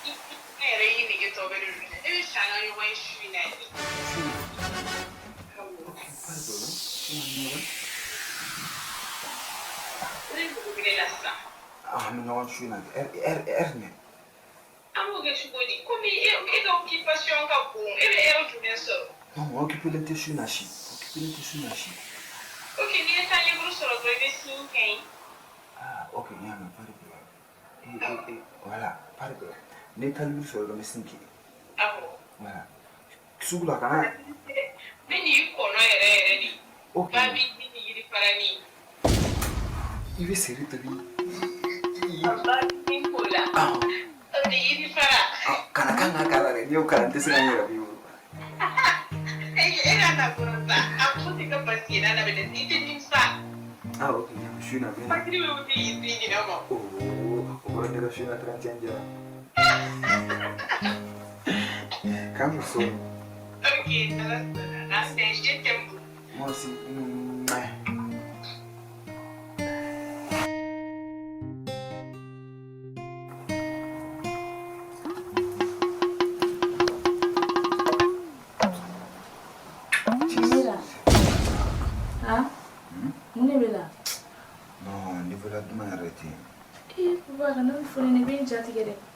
Il y a rien qui est tombé de lui. Et ça, il y a un chou là. Ah, mais non, je suis là. Erne. Amo que je dis, comme il est en occupation comme bon, et bien elle joue bien ça. Non, occupe le tissu nachi. Occupe le tissu nachi. Ok, il est allé pour se retrouver sur le Ah, ok, il y a un pas de problème. Et voilà, pas de problème. N'est-ce pas sur le messin qui. Ah bon. Voilà. Sous la canne. Mais il connaît rien. Ok. Babi, il est parani. Il va serrer ta vie. Babi, il est là. Ah. Il est parani. Kana yo kana tese na yera biyo. Era na porta. A puta que passei na verdade, tem sa. Ah, ok, je suis là bien. Patri o di di na mo. Oh, ora ne suis là 30 ans. Comme ça. Ok, na stage tempo. Moi aussi.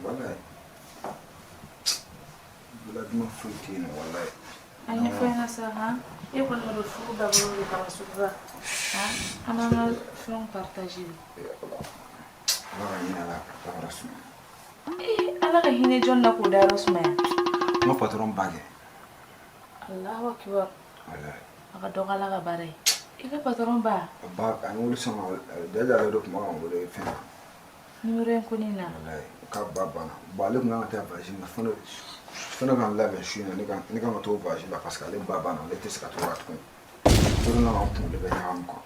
Wallahi. Bila duma frutti ne wallahi. Ani fena sa ha. E ko no fu da bolo de kama suba. Ha? Ana na fon partager. Wala ni ala ka rasu. Ala ka hine jonna ko da rasu ma. Mo patron bage. Allahu akbar. Wallahi. Aka dogala ka bare. Ika patron ba. Ba an wuli sama da da do kuma an wuli fena. Numero en kunina. Wallahi. Ka baba na. Ba le ngana ta vaji na fono. Fono kan la ben shina ni kan to vaji la parce que le baba na le teska to rat ko. To na an pu le ben am ko.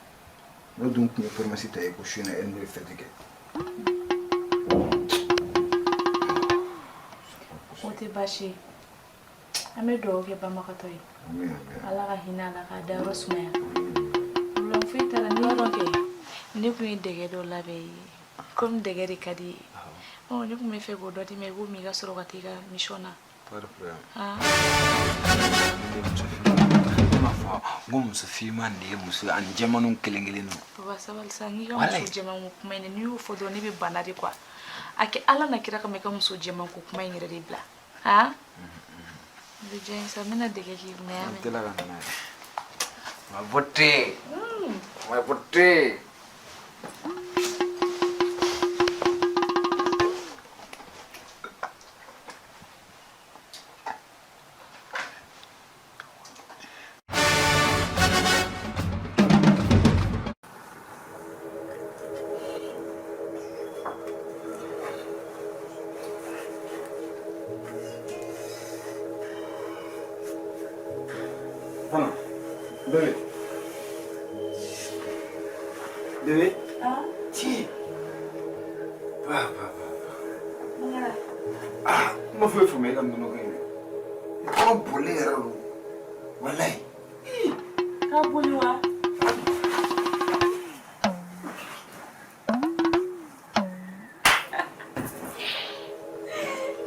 No donc me permesi ta ko shina en me fetike. Ote bashi. Ame do ke ba makatoy. Amin. Ala ka hina ala ka da rosma. Ulan fitara ni ronke. Ni ku dege do labe. Comme dege rikadi. Oh, ni ku me fe go do ti me go mi ga soro ka tiga mishona. Pas de problème. Ah. Ngom se fima ndi musu an jamanu kelengele no. Baba sabal sangi ga musu jaman ku mai ne ni u fodo ni be banari kwa. Ake ala na kira ka me ka musu jaman ku mai ni re bla. Ha? Bi jain sa mena dege ki me ame. Tela ga na. Ma beauté. Ma beauté. Hana, bébé. Bébé. Ah, Tiens. Va. voilà. Ah, ma fue fumé comme nous nous. Comment voler alors? Wallahi. Ka boli wa?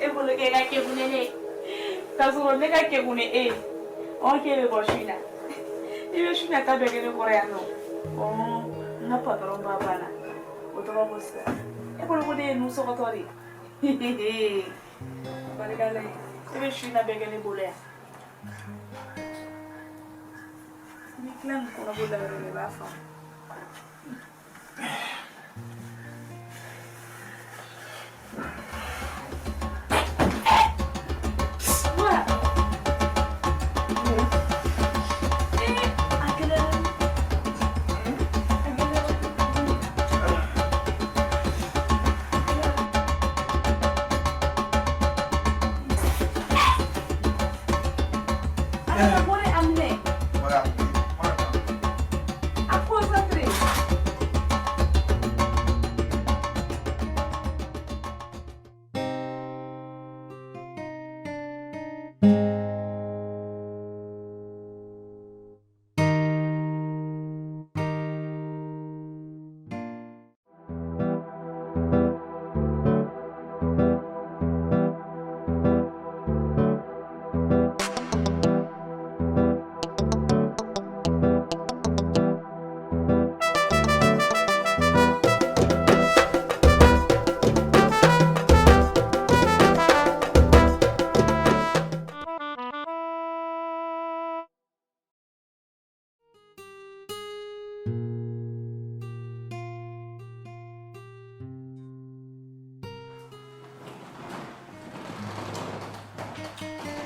E bolo ke ka ke bune ne. Ka so ne ka ke bune e. O ke be go shina. E be shina ka be ke ne gore ya no. Oh, na patron ba bana. O to ba bosa. E bolo go de no so go tori. Bale gale. E be shina be ke ne bolo ya. Ni clan ko na bolo le ba fa.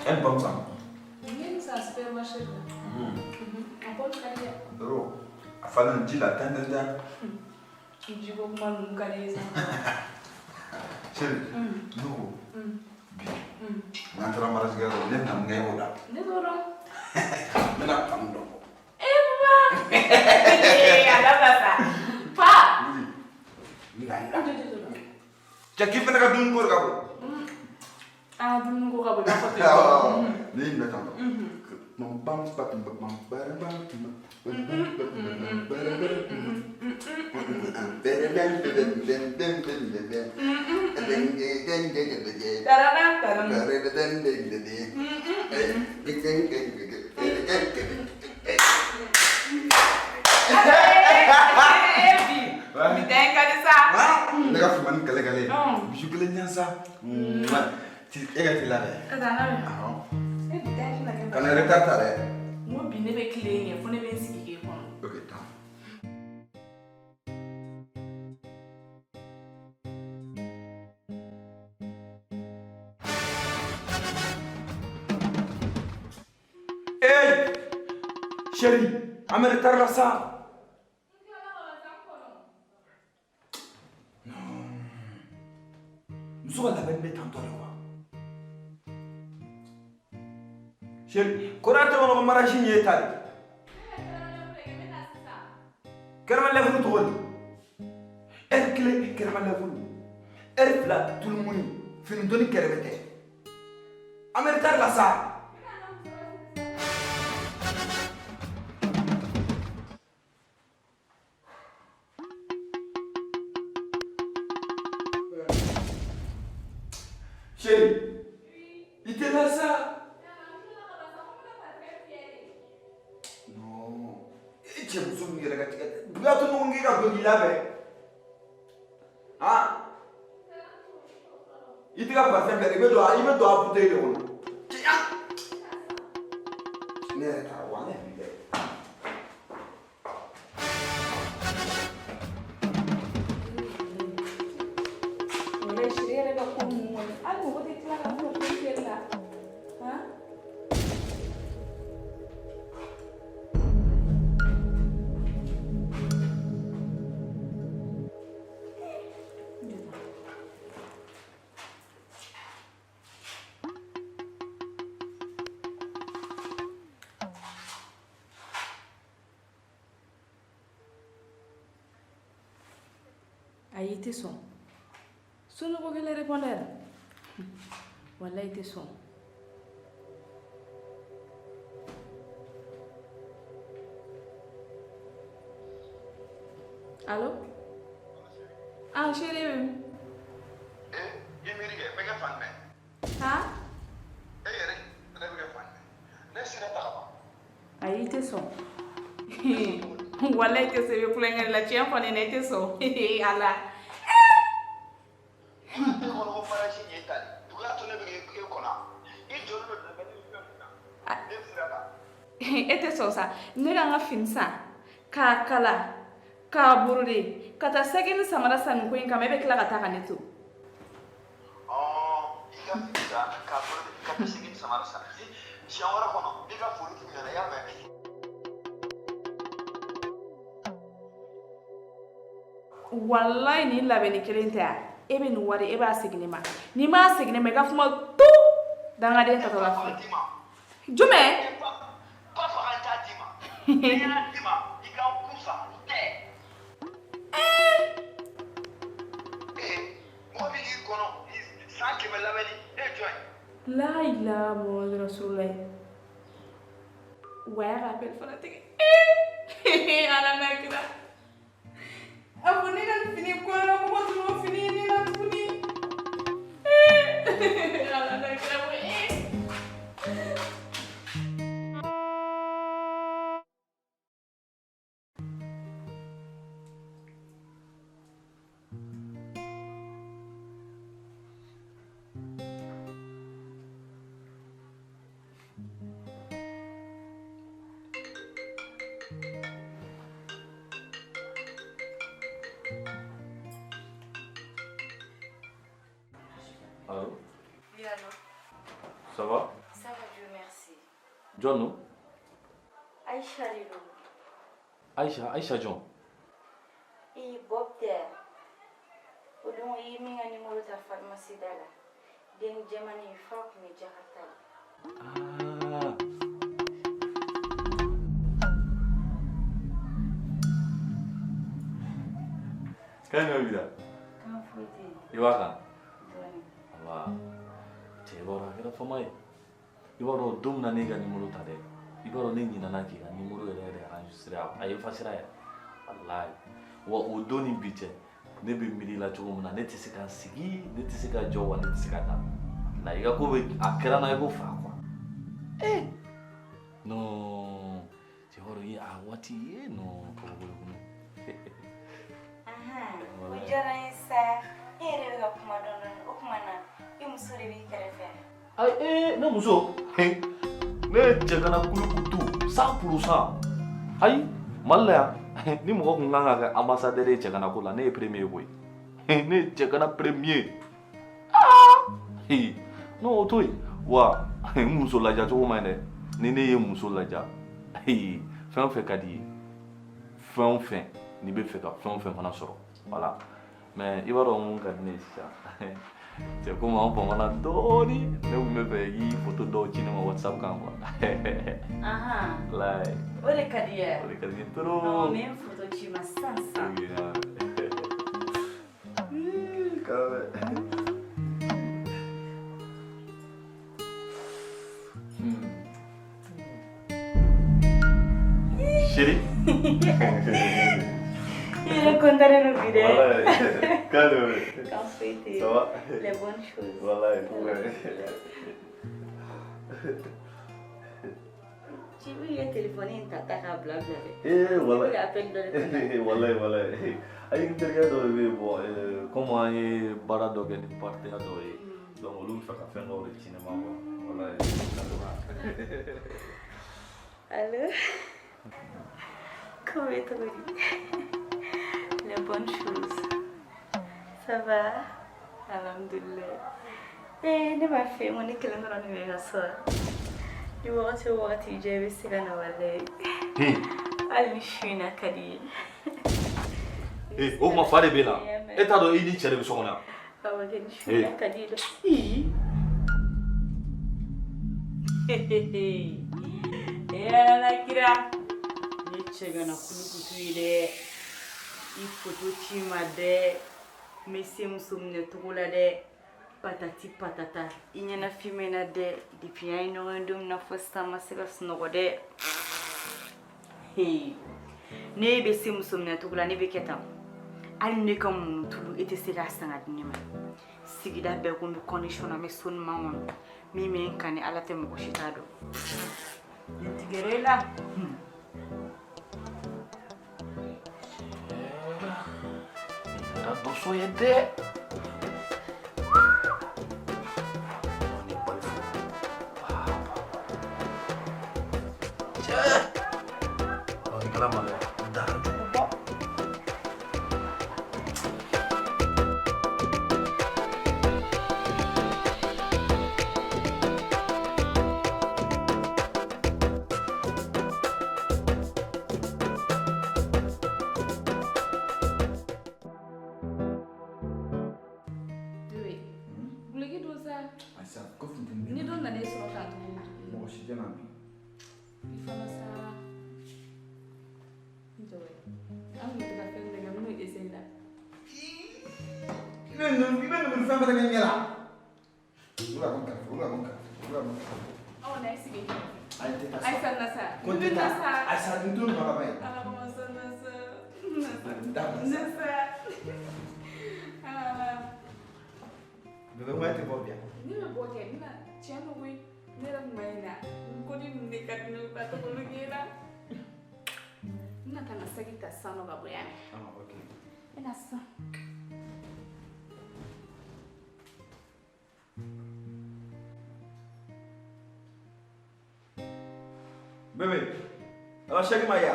Elle comme ça. Ça se fait ma chérie. On peut le faire. Bro, a fallu un petit latin dedans. Je vais vous demander ça. Chérie, nous, n'entrons pas dans le même temps. Désolé. Maintenant, pardon. Cakap pernah kadung kor kamu? Ah, belum gua kabel apa tuh? Ni nak tahu. Membang sepat membang barang barang. Nega fuman kale-kale. Bisu kale nyansa. Ega tilare. Kana retard tare. Mo bi ne be clean ye, fo ne be sigi ke kono. Okay, tam. Hey! Chérie, amène retard là ça. Muso ka labɛn bɛ tantɔ de quoi. Chérie, Konate kɔnɔ ko marachi nin ye ta de. Kɛrɛma lɛfulu tɔgɔ di? Heure kelen kɛrɛma lɛfulu. Heure fila tulumuni. Finitɔni kɛrɛfɛ tɛ. An bɛ retard la sa. Chérie, il était là ça. Non. Et tu es muso min yɛrɛ ka tigɛ tɛ. Buya to ɲɔgɔn k'i ka dɔnkili labɛn. Han? I tɛ ka parfum kɛ, i bɛ don a bouteille de kɔnɔ. Ne yɛrɛ taara wa ne yɛrɛ bɛ. Aïe, t'es son. Sonne pour qu'elle réponde. Voilà, t'es son. Allô? Ah, chérie. Ah? Aïe, t'es son. Voilà, t'es sérieux pour la tienne, pour les t'es son. Allah. Ete so sa ne ga finsa ka kala ka burudi kata segin samara san ko in kama be kila kata kan eto ika finsa ka burudi kata segin samara san shawara kono diga furu kimena ya me wallahi ni labe ni kelenta ebe ni wari ebe asigne ma ni ma asigne me ga fuma tu danga den tata la fi jume La ilaha Muhammad Rasulullah. Where rappel fanatique. Ala nakira. Abone na fini ko na mo mo fini ni na fini. Ala nakira mo Allô? Oui, allô? Ça va? Ça va, Dieu merci. John, non? Aïcha, Lilo. Aïcha John. Et Bob there. Odon yi minga numéro ta pharmacie dala. Den jamani fak me jakarta. Ah. Kan nga vida? Kan fuite. Iwaka? Doni. Allah. Cebora kira famai. Ibaro dum na nega numero tade. Ibaro ne nyina na ki numero ere enregistré ayi fasira ya. Allah. Wa odoni biche. Ne be miri la cogo mun na ne tɛ se ka sigi ne tɛ se ka jɔ wa ne tɛ se ka taa na i ka ko bɛ a kɛra na i ko fa quoi non cɛ wɔɔrɔ ye a waati ye non kabakolo kɔnɔ. O diyara n ye sa e yɛrɛ bɛ ka kuma dɔɔni o kuma na i muso de b'i kɛrɛfɛ. Ayi ne muso ne ye cɛ kana kulukutu 100%. Ayi Mali la yan ni mɔgɔ kun kan ka kɛ ambassadeur ye cɛ kana ko la ne ye premier koyi ne ye cɛ kana premier non o to yen wa n muso laja cogo ma ɲi dɛ ni ne ye muso laja fɛn o fɛn ka di ye fɛn o fɛn n'i bɛ fɛ ka fɛn o fɛn fana sɔrɔ voilà mais i b'a dɔn mun ka di ne ye sisan cɛ komi an bamana dɔɔni ne kun bɛ fɛ i k'i photo dɔw ci ne ma WhatsApp kan quoi layi O de ka di ye. o de ka di n ye trop. N bɛ n foto ci ma sisan sisan. Chérie. Il est content de nous vider. Voilà, calme. Quand fêter. Ça va? Les bonnes choses. Voilà, Tu veux le téléphoner, tata ka blabla. voilà. Il appelle de Voilà. Ayi n terikɛ dɔ de bɛ yen bon comme an ye baara dɔ kɛ ni partenaire dɔ ye donc olu bɛ fɛ ka fɛn dɔw de ci ne ma quoi voilà. Allô? Comment est-ce les bonnes choses. Ça va? Alhamdulillah. Ne m'a fait mon école dans l'université. Du wakati j'avais sila na wale. Alishina kadi. O ma fa de bɛ na e t'a dɔn i ni cɛ de bɛ so kɔnɔ yan. Awa gani shina kadi do. Yala kira. Ni cɛ gana kulukutu ye dɛ. I foto ci ma dɛ. Messi musumne tugula de patati patata. Inyana fimena de depuis ay no ndum na fosta masira snogo de. Hey. Ne be sim musumne tugula ne be ketam. Al ne kam tulu ete sera sanga dinima. Sigida be ko mi condition na me son mawon. Mi me kan ala te mo shitado. Intigerela. Tanto soy de. Ni don na ne sɔrɔ k'a to Mɔgɔ si tɛ na bi. I fana sara. N tɔgɔ ye. An kun tɛ ka fɛn bɛɛ kɛ mun bɛ essayer la. I bɛ ninnu fɛn bɛɛ kɛ ɲɛ la. Wula ko kɛrɛfɛ. Aw na i sigi. Ayi tɛ taa sa. Ayisa na sa. Ko n tɛ taa. Ayisa nin to nin ma ka ban ye. Ala ma sa na sa. Da ma Na sa. sa. Bébé moi tɛ bɔ bi yan. Ne bɛ bɔ kɛ ne na tiɲɛ don koyi ne yɛrɛ kun bɛ yen na ko ni ninnu de ka di ne ye ka tɔgɔ kɛ la. N na ka na sagi ta sanu ka bɔ yan. Ok. E na sisan. Bébé, ala sɛgi ma ya.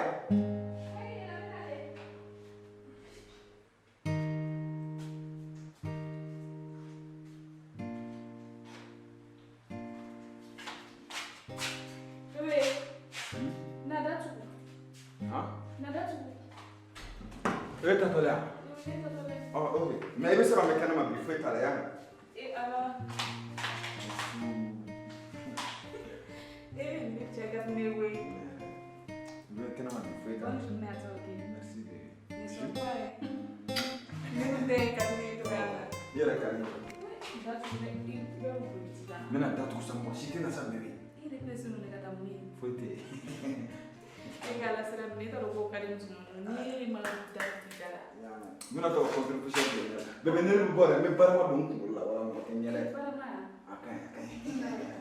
E tatɔ la. Ok. Mais i bɛ se ka mɛ kɛnɛma bi foyi t'a la yan. Ne cɛ ka ne wele. I bɛ kɛnɛma bi foyi t'a la. Merci. Ne kun tɛ ka ne dɔgɔya la. I yɛrɛ ka di. N bɛna datugu sa mɔgɔ si tɛna sa bébé. I yɛrɛ bɛ se mun de ka taa mun ye. Foyi tɛ yen. E ka ala sira minɛ i t'a dɔn k'o ka di muso ninnu ni e ma da da la. N bɛna taa o contribution kɛ. Bébé ne bɛ bɔ dɛ n bɛ barama don n kunkolo la wala mɔgɔ tɛ n ɲɛ dɛ. Barama. A ka ɲi a ka ɲi.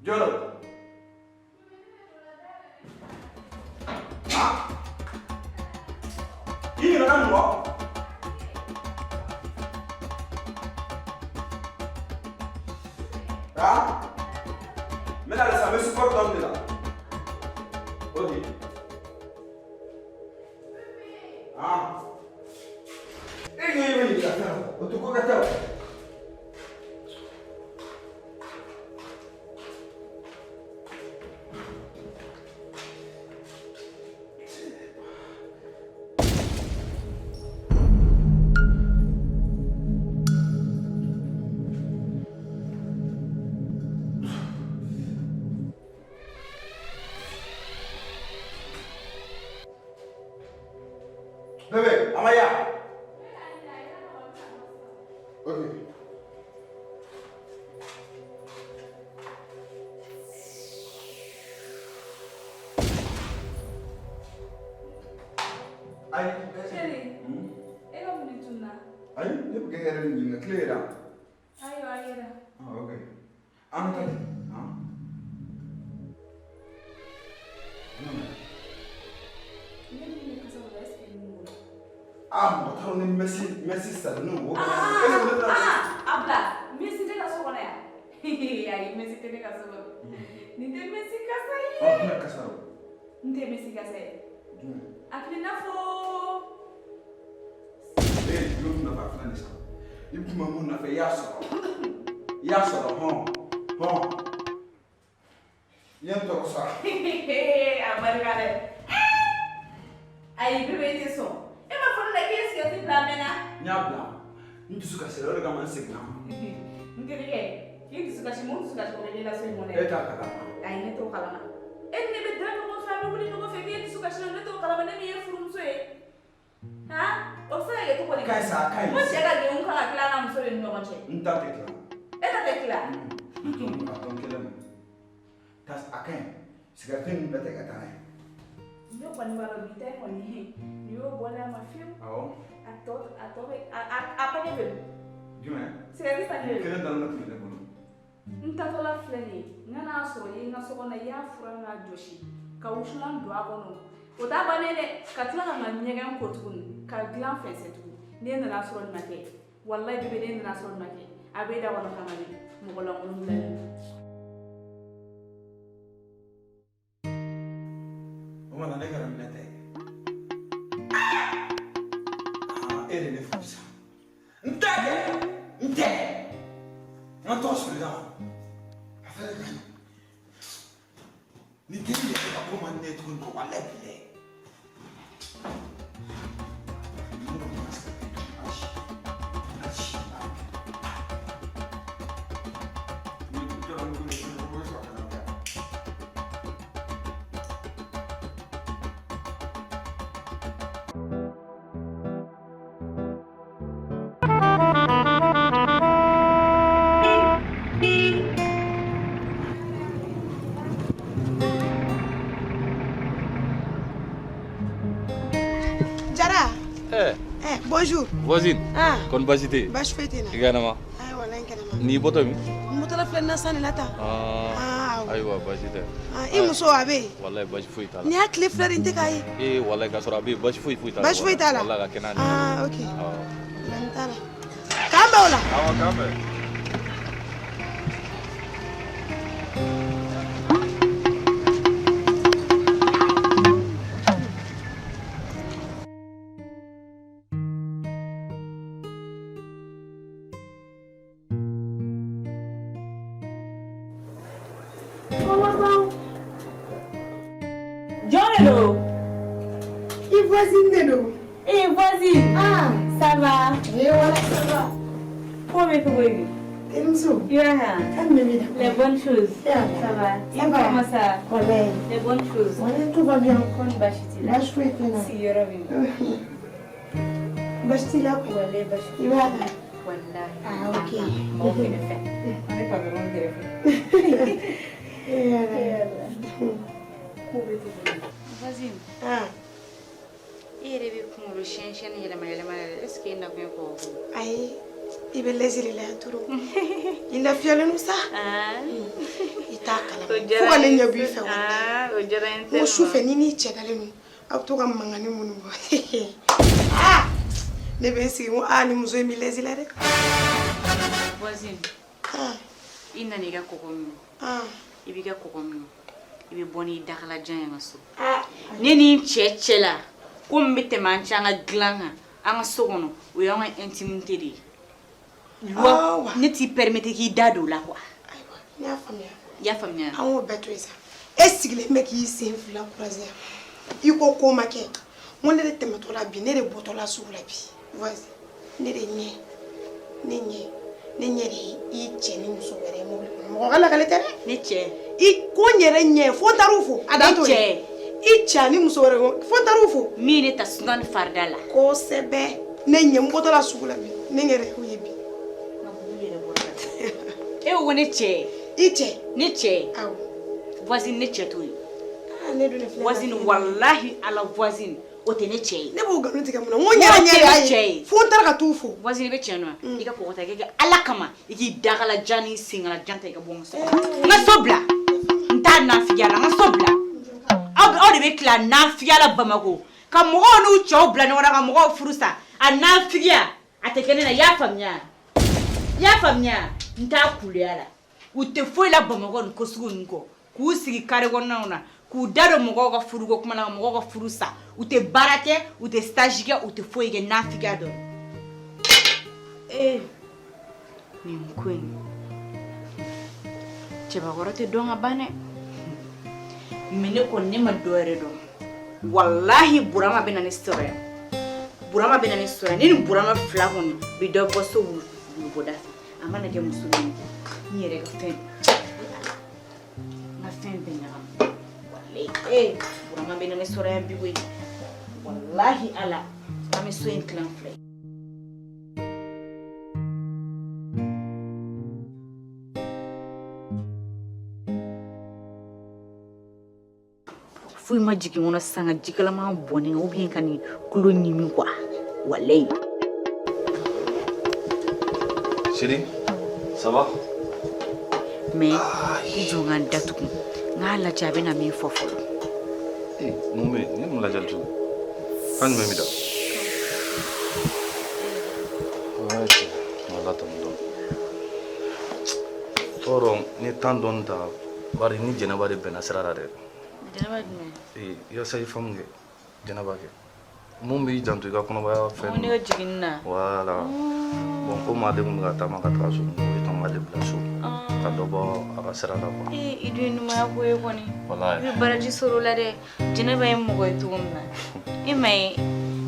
Jolo. Ah. Ini nana mo. Ah. Mena la sabe support don de la. Odi. Ah. Ini ka ta. O to ko ka ta. Bébé, Amaya. Ok. Aïe. Chérie, e ka mun de tun na? Aïe, ne bɛ kɛ yɛrɛ ni ɲininka tile yɛrɛ. Ayiwa a yɛrɛ. Ah, ok. An ka taa. Ah. Ne ni ne kasa wala est-ce que ni mo. Ah, mɔgɔ taara ni Messi sara n'o wo. Abla, Messi tɛ ka so kɔnɔ yan. Ayi, Messi tɛ ne ka so kɔnɔ. Nin tɛ Messi kasa ye. Ah, ne kasa. N tɛ Messi kasa ye. Aklinafo. Yo na ba flan sa. Ibu mamu na fe ya so. Ya so ho. Yen to so. Amargale. Ai bebe ti so. E ma fona da ke si ati bla mena. Nya bla. Ntu suka se ro ga man signa. Ngiri ke. Ki suka shi mun suka ko le la so mo ne. Eta kala. Ai ne to kala na. En ne be dra ko fa be buli ko fe ke suka shi ne to kala ne mi e furum so e. Ha? O sa ye to ko ni. Kai sa kai. Mo se ga ge un kala kala na mo so le no ko che. Nta te kla. Eta te kla. Atom kele mo. Tas akan. Sigatin bete ka tan. Yo kwa ni wala bita ko ni. Yo bona ma fiu. Awo. Ato apa ne be. Jume. Sigatin pa ne. Kele dal na tule bolo. Ntatola fleni ngana so yi nga so na ya fura na joshi ka ushulan do abono o da banene ka tla na nyega ko tukun ka glan fense tu ne na so na ke wallahi be ne na so na ke abe da wala kamali mo gola mun la o ma na ne garam na tay ere ne fusa nte na to so da ni tende ka ko man net kun ko wala bile Bonjour. Voisine. Ah. Kon basite. Bash fete na. Iganama. Ay wala nkanama. Ni boto mi? Mutala flen na sani lata. Aywa basite. I muso abe. Wallahi bash fuy tala. Ni akle fler inte kai. Wallahi ka sura abe bash fuy tala. Bash fuy tala. Wallahi ka kenani. Okay. Lantala. Kamba wala. Kamba. Hello. Et voisine de nous. Et voisine. Ah, ça va. Et voilà, ça va. Comment est-ce que vous allez? Et nous sommes. Les bonnes choses. Ça va. Ça va. Comment ça? Ouais. Les bonnes choses. Ouais, tout va bien. Kon bashiti la. Bash fete na. Si yorobi. Bashiti la. Wale bashiti. Iwala. Wallahi. Ah, ok. Bon, on est fait. On n'est pas vraiment greffé. Voisine. Ah. Il est pour le chien, il est est-ce qu'il n'a bien pour vous? Aïe, il veut les îles là, tout. Il a fait le nous ça. Ah. Il t'a calé. Faut aller n'y buffet. Ah, au dirait. Moi, je fais ni tchèque nous. A tout comme mangani mon Ah. Ne ben si moi ah ni muso mi les îles là. Voisine. Ah. Il n'a pas cocomme. Ah. Il vit cocomme. Il est bon, il est la jangaso. Ah. Nini tchèchela. Comme bete manchanga glanga. Anga sogono. Ou y'a un intimité de. Loi ne t'y permettait qu'il dado la quoi. Ya famille. Ya famille. Ah on va tuer ça. Est-ce que les mecs ils s'influent la croisière? Il faut qu'on maquette. Moi ne te mettre la bien, ne les bottes la sous la vie. Vas-y. Ne les niais. Ne niais. Ne niais. Il tient une souveraine. Moi on a la lettre. Ne tient. Il connaît rien. Faut t'arrufo. Ne tient. Il tient une souveraine. Faut t'arufo. Mine ta sunan fardala. Ko sebe. Ne niais. Botte la sous la vie. Ne niais. Oui bien. Et où ne tient? Il tient. Ne tient. Ah. Voisine ne tient tout. Ah ne donne fleur. Voisine wallahi à la voisine. Ote ne tient. Ne vous gagnez que mon. On y a rien. Faut t'arrêter tout fou. Voisine be tient non. Il a pour ta que ala kama. Il dagala jani singala janta ka bon so. Nga sobla. Nta na fiala nga sobla. Aw de be kla na fiala bamako. Ka mo no cho bla no ka mo furusa. A na fiya. Atekene na ya famnya. Ya famnya. Nta kuliala. Ute foi la bamako ko sugu nko. Ku sigi kare wonna ona. k'u da don mɔgɔw ka furu ko kuma na mɔgɔw ka furu sa u tɛ baara kɛ u tɛ stage kɛ u tɛ foyi kɛ nafigiya dɔrɔn nin ko in cɛbakɔrɔ tɛ dɔn ka ban dɛ mais ne kɔni ne ma dɔ yɛrɛ dɔn wallahi Burama bɛ na ne sɔrɔ yan Burama bɛ na ne sɔrɔ yan ne ni Burama fila kɔni bɛ dɔ bɔ so wulubɔda fɛ a mana kɛ muso min n yɛrɛ ka fɛn n ka fɛn bɛɛ ɲagami wallahi Burama bɛ na ne sɔrɔ yan bi koyi wallahi ala an bɛ so in tilan fila ye foyi ma jigin kɔnɔ sisan ka jikalama bɔnnen ou bien ka nin kulo ɲimi quoi wallahi Chérie, ça va? mais i jɔ n ka datugu n k'a lajɛ a bɛ na min fɔ fɔlɔ mun bɛ yen? Ne mun lajɛli tugun? Kan jumɛn bɛ da? Wala tɔmɔ dɔn. Tɔɔrɔ ni tan dɔɔni ta bari ni Jɛnɛba de bɛnna sira la dɛ. Jɛnɛba jumɛn? Yasa i famu kɛ Jɛnɛba kɛ. Mun b'i janto i ka kɔnɔbaya fɛn ne ka jiginni na. Voilà. Bon ko maa de kun bɛ ka taama ka taga so o ye tɔn b'ale bila so ka dɔ bɔ a ka sira la quoi. I dun ye numaya ko ye kɔni. Walayi. I bɛ baraji sɔrɔ o la dɛ. Jɛnɛba ye mɔgɔ ye cogo min na. I ma ye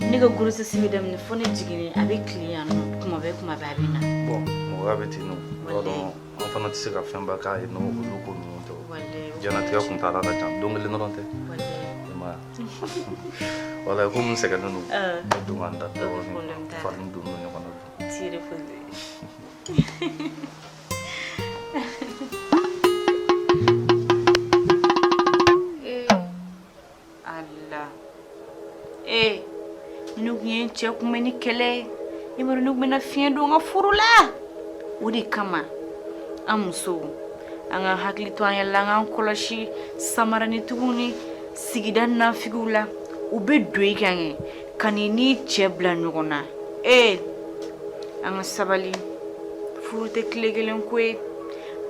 ne ka grossesse bɛ daminɛ fo ne jiginni a bɛ tile yan nɔ kuma bɛɛ a bɛ na. Bon mɔgɔya bɛ ten nɔ. I b'a dɔn an fana tɛ se ka fɛn bɛɛ k'a ye n'o olu ko ninnu tɛ. Diɲɛnatigɛ kuntala ka ca don kelen dɔrɔn tɛ. I ma ye. Walayi ko mun sɛgɛnnen don. Ne dun ka n da dɔɔnin farin dun ɲɔgɔn na. T'i reposer. Allah. Ne kun ye n cɛ kunbɛn ni kɛlɛ ye. I b'a dɔn ne kun bɛna fiɲɛ don n ka furu la. O de kama an musow an ka hakili to an yɛrɛ la an k'an kɔlɔsi samaranin tigiw ni sigida nafigiw la u bɛ don i kan kɛ ka n'i cɛ bila ɲɔgɔn na an ka sabali furu tɛ tile kelen ko ye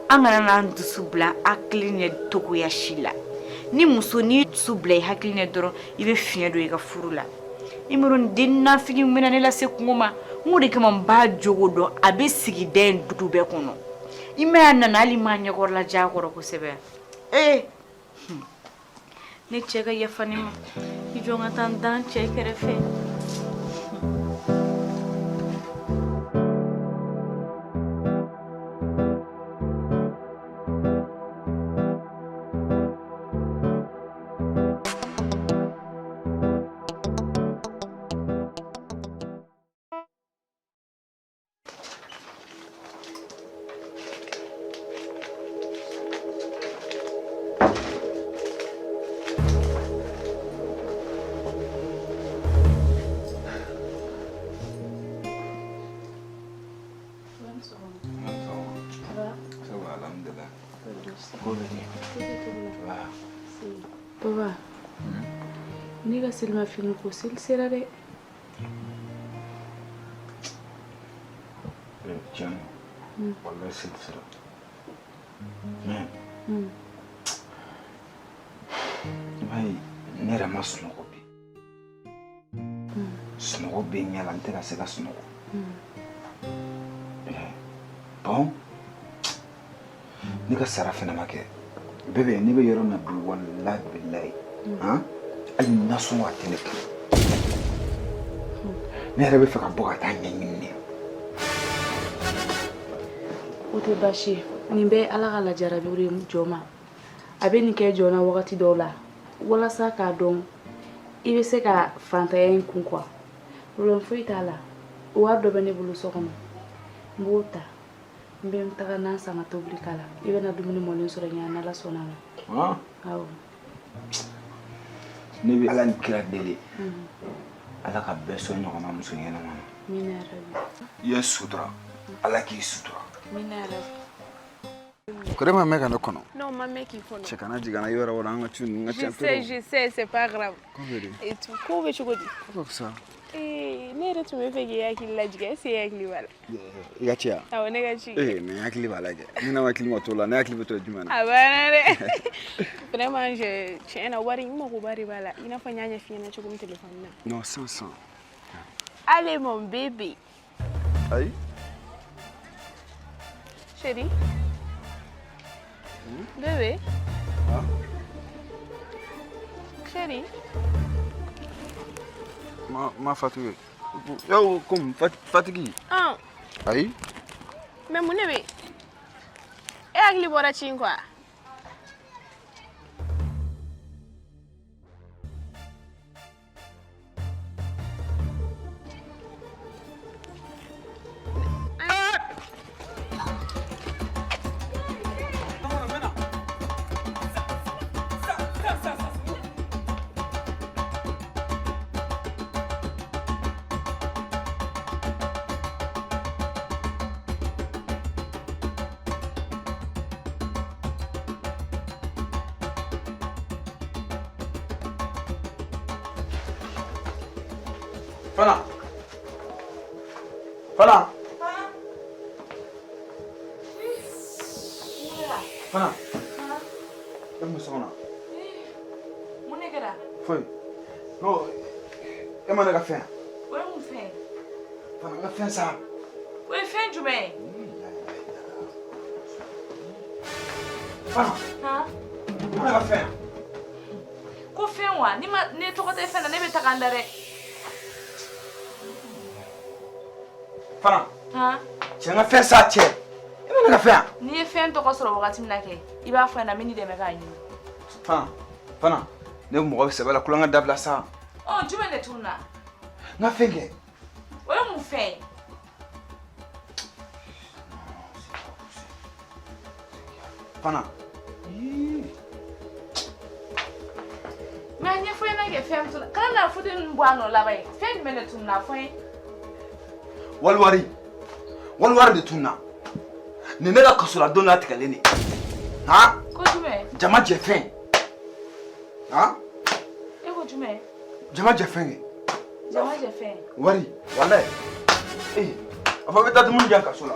an kana n'an dusu bila hakili ɲɛ togoya si la ni muso n'i dusu bila i hakili ɲɛ dɔrɔn i bɛ fiɲɛ don i ka furu la i m'a dɔn den nafigi min bɛna ne lase kungo ma n ko de kama n b'a jogo dɔn a bɛ sigida in du bɛɛ kɔnɔ i ma y'a nana hali ma ɲɛkɔrɔla diya a kɔrɔ kosɛbɛ ne cɛ ka yafa ne ma i jɔ n ka taa n da n cɛ kɛrɛfɛ. Papa, ni ka seli ma fini ko seli sera dɛ. Tiɲɛ wallahi seli sera mais i b'a ye ne yɛrɛ ma sunɔgɔ bi sunɔgɔ bɛ n ɲɛ la n tɛ ka se ka sunɔgɔ bon ne ka sara fana ma kɛ bébé ne bɛ yɔrɔ min na bi wallahi billahi hali nasɔngɔ a tɛ ne kan ne yɛrɛ bɛ fɛ ka bɔ ka taa ɲɛɲini ne o tɛ baasi ye nin bɛɛ ala ka lajarabiw de ye jɔ ma a bɛ nin kɛ jɔ na wagati dɔw la walasa k'a dɔn i bɛ se ka fantanya in kun quoi problème foyi t'a la wari dɔ bɛ ne bolo so kɔnɔ n b'o ta n bɛ n taga n'an san ka tobili k'a la i bɛna dumuni mɔlen sɔrɔ ɲɛ n'ala sɔnna ma awɔ ne bɛ ala ni kira deli ala ka bɛɛ sɔn ɲɔgɔnna muso ɲɛnama na mina yarabi i ye sutura ala k'i sutura mina yarabi kore ma mɛ ka ne kɔnɔ non ma mɛ k'i kɔnɔ cɛ kana jigin an na yɔrɔ wɛrɛ an ka tu ninnu ka ca je sais c'est pas grave ko bɛ di et tout ko bɛ cogo di ko ka fisa Ne yɛrɛ tun bɛ fɛ k'i hakili lajigɛ est-ce que i hakili b'a la I ka ci wa? awɔ ne ka ci mais n hakili b'a la kɛ ni ne ma hakili ma t'o la ne hakili bɛ to jumɛn na a banna dɛ vraiment tiɲɛ na wari n magoba de b'a la i n'a fɔ n y'a ɲɛf'i ɲɛna cogo min téléphone na non 500 allez mon bébé ayi chérie bébé chérie ma fatigué yow comme fatigué ayi mais mun ne bɛ e hakili bɔra ci in quoi Fana. Fana. Fana. Kamu sama. Mun ne kɛra? Foyi. No, e ma ne ka fɛn. O ye mun fɛn? Fana n ka fɛn sa. O ye fɛn jumɛn ye? Fana. E ma ne ka fɛn. Ko fɛn wa? Ni tɔgɔ tɛ fɛn na ne bɛ taga an da dɛ. Fana. Cɛ n ka fɛn sa cɛ. E ma ne ka fɛn. N'i ye fɛn tɔgɔ sɔrɔ wagati min na kɛ i b'a fɔ n na n bɛ n'i dɛmɛ k'a ɲini. Fana. Ne mɔgɔ bɛ sɛbɛ la kulonkɛ dabila sa. Jumɛn de tununa? N ka fɛn kɛ. O ye mun fɛn ye? Fana. Mais a ɲɛfɔ n ɲɛna kɛ fɛn min tununa kana na fuden ninnu bɔ a nɔ laban ye fɛn jumɛn de tununa fɔ n ye. Waliwari de tununa. Nin ne ka kasola don latigɛlen de. Han? Ko jumɛn? Jama jɛ fɛn. Han? E ko jumɛn? Jama jɛ fɛn kɛ. Jama jɛ fɛn? Wari, walayi. A fɔ bɛ taa dumuni diyan kaso la.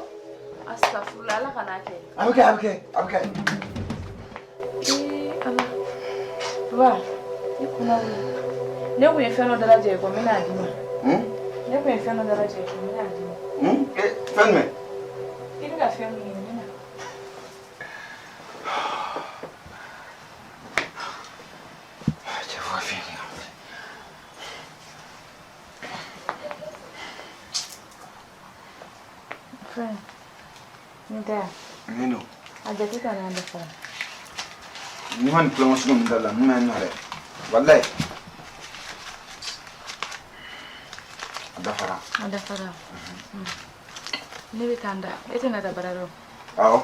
Astafurula Ala ka n'a kɛ. A bɛ kɛ. Ala. Papa, i kunna wuli. Ne kun ye fɛn dɔ dalajɛ ko n bɛna d'i ma. Ne kun ye fɛn dɔ dalajɛ ko n bɛna d'i ma. Fɛn jumɛn? I bɛ ka fɛn min ɲini n bɛna. Cɛ fɔ ka fɛn kɛ. Fɛn. Nin tɛ yan. Nin don. A jate ta n'an dafa. Ni ma nin kulonkɛ sugu min dabila mun bɛ n nɔ dɛ. Walayi. A dafara. A dafara. Ne bɛ taa n da. E tɛna taa baara dɔn. Awɔ.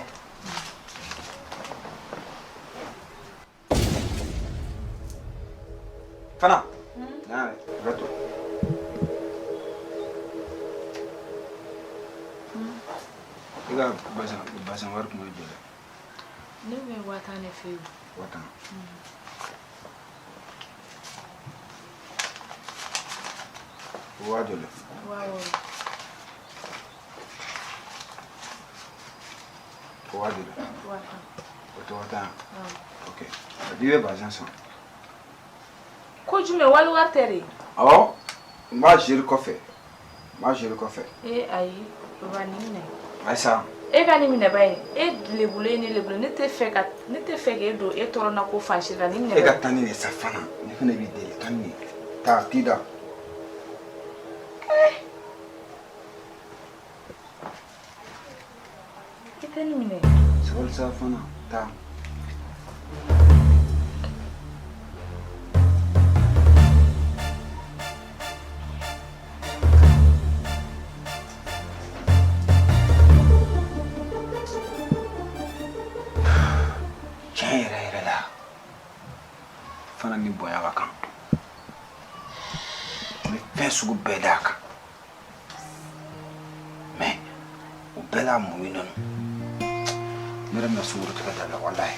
Fana. Nana dɛ. I ka to. I ka basan wari kun bɛ jɔ dɛ. Ne bɛ 1000 ne fɛ yen. 1000. Waa jɔ dɛ. Waaw. Waa jɔ dɛ. 1000. O tɛ 1000. Ok. I bɛ basan san. Ko jumɛn wali wari tɛ de? Awɔ. N b'a géré kɔfɛ. Ayi. Papa nin minɛ. Ayisa. E ka nin minɛ ba ye. E lebulen ne lebule ne tɛ fɛ k'e don e tɔɔrɔ na ko fan si la nin minɛ. E ka taa ni nin sa Fana. Ne fana b'i deli taa ni nin. Taa t'i da. I tɛ nin minɛ. Sabali sa Fana. Taa. Tiɲɛ yɛrɛ la Fana ni bonya ka kan. N bɛ fɛn sugu bɛɛ d'a kan. Mais o bɛɛ la mun ye ninnu. Ne yɛrɛ bɛna sunguru tigɛ da la walayi.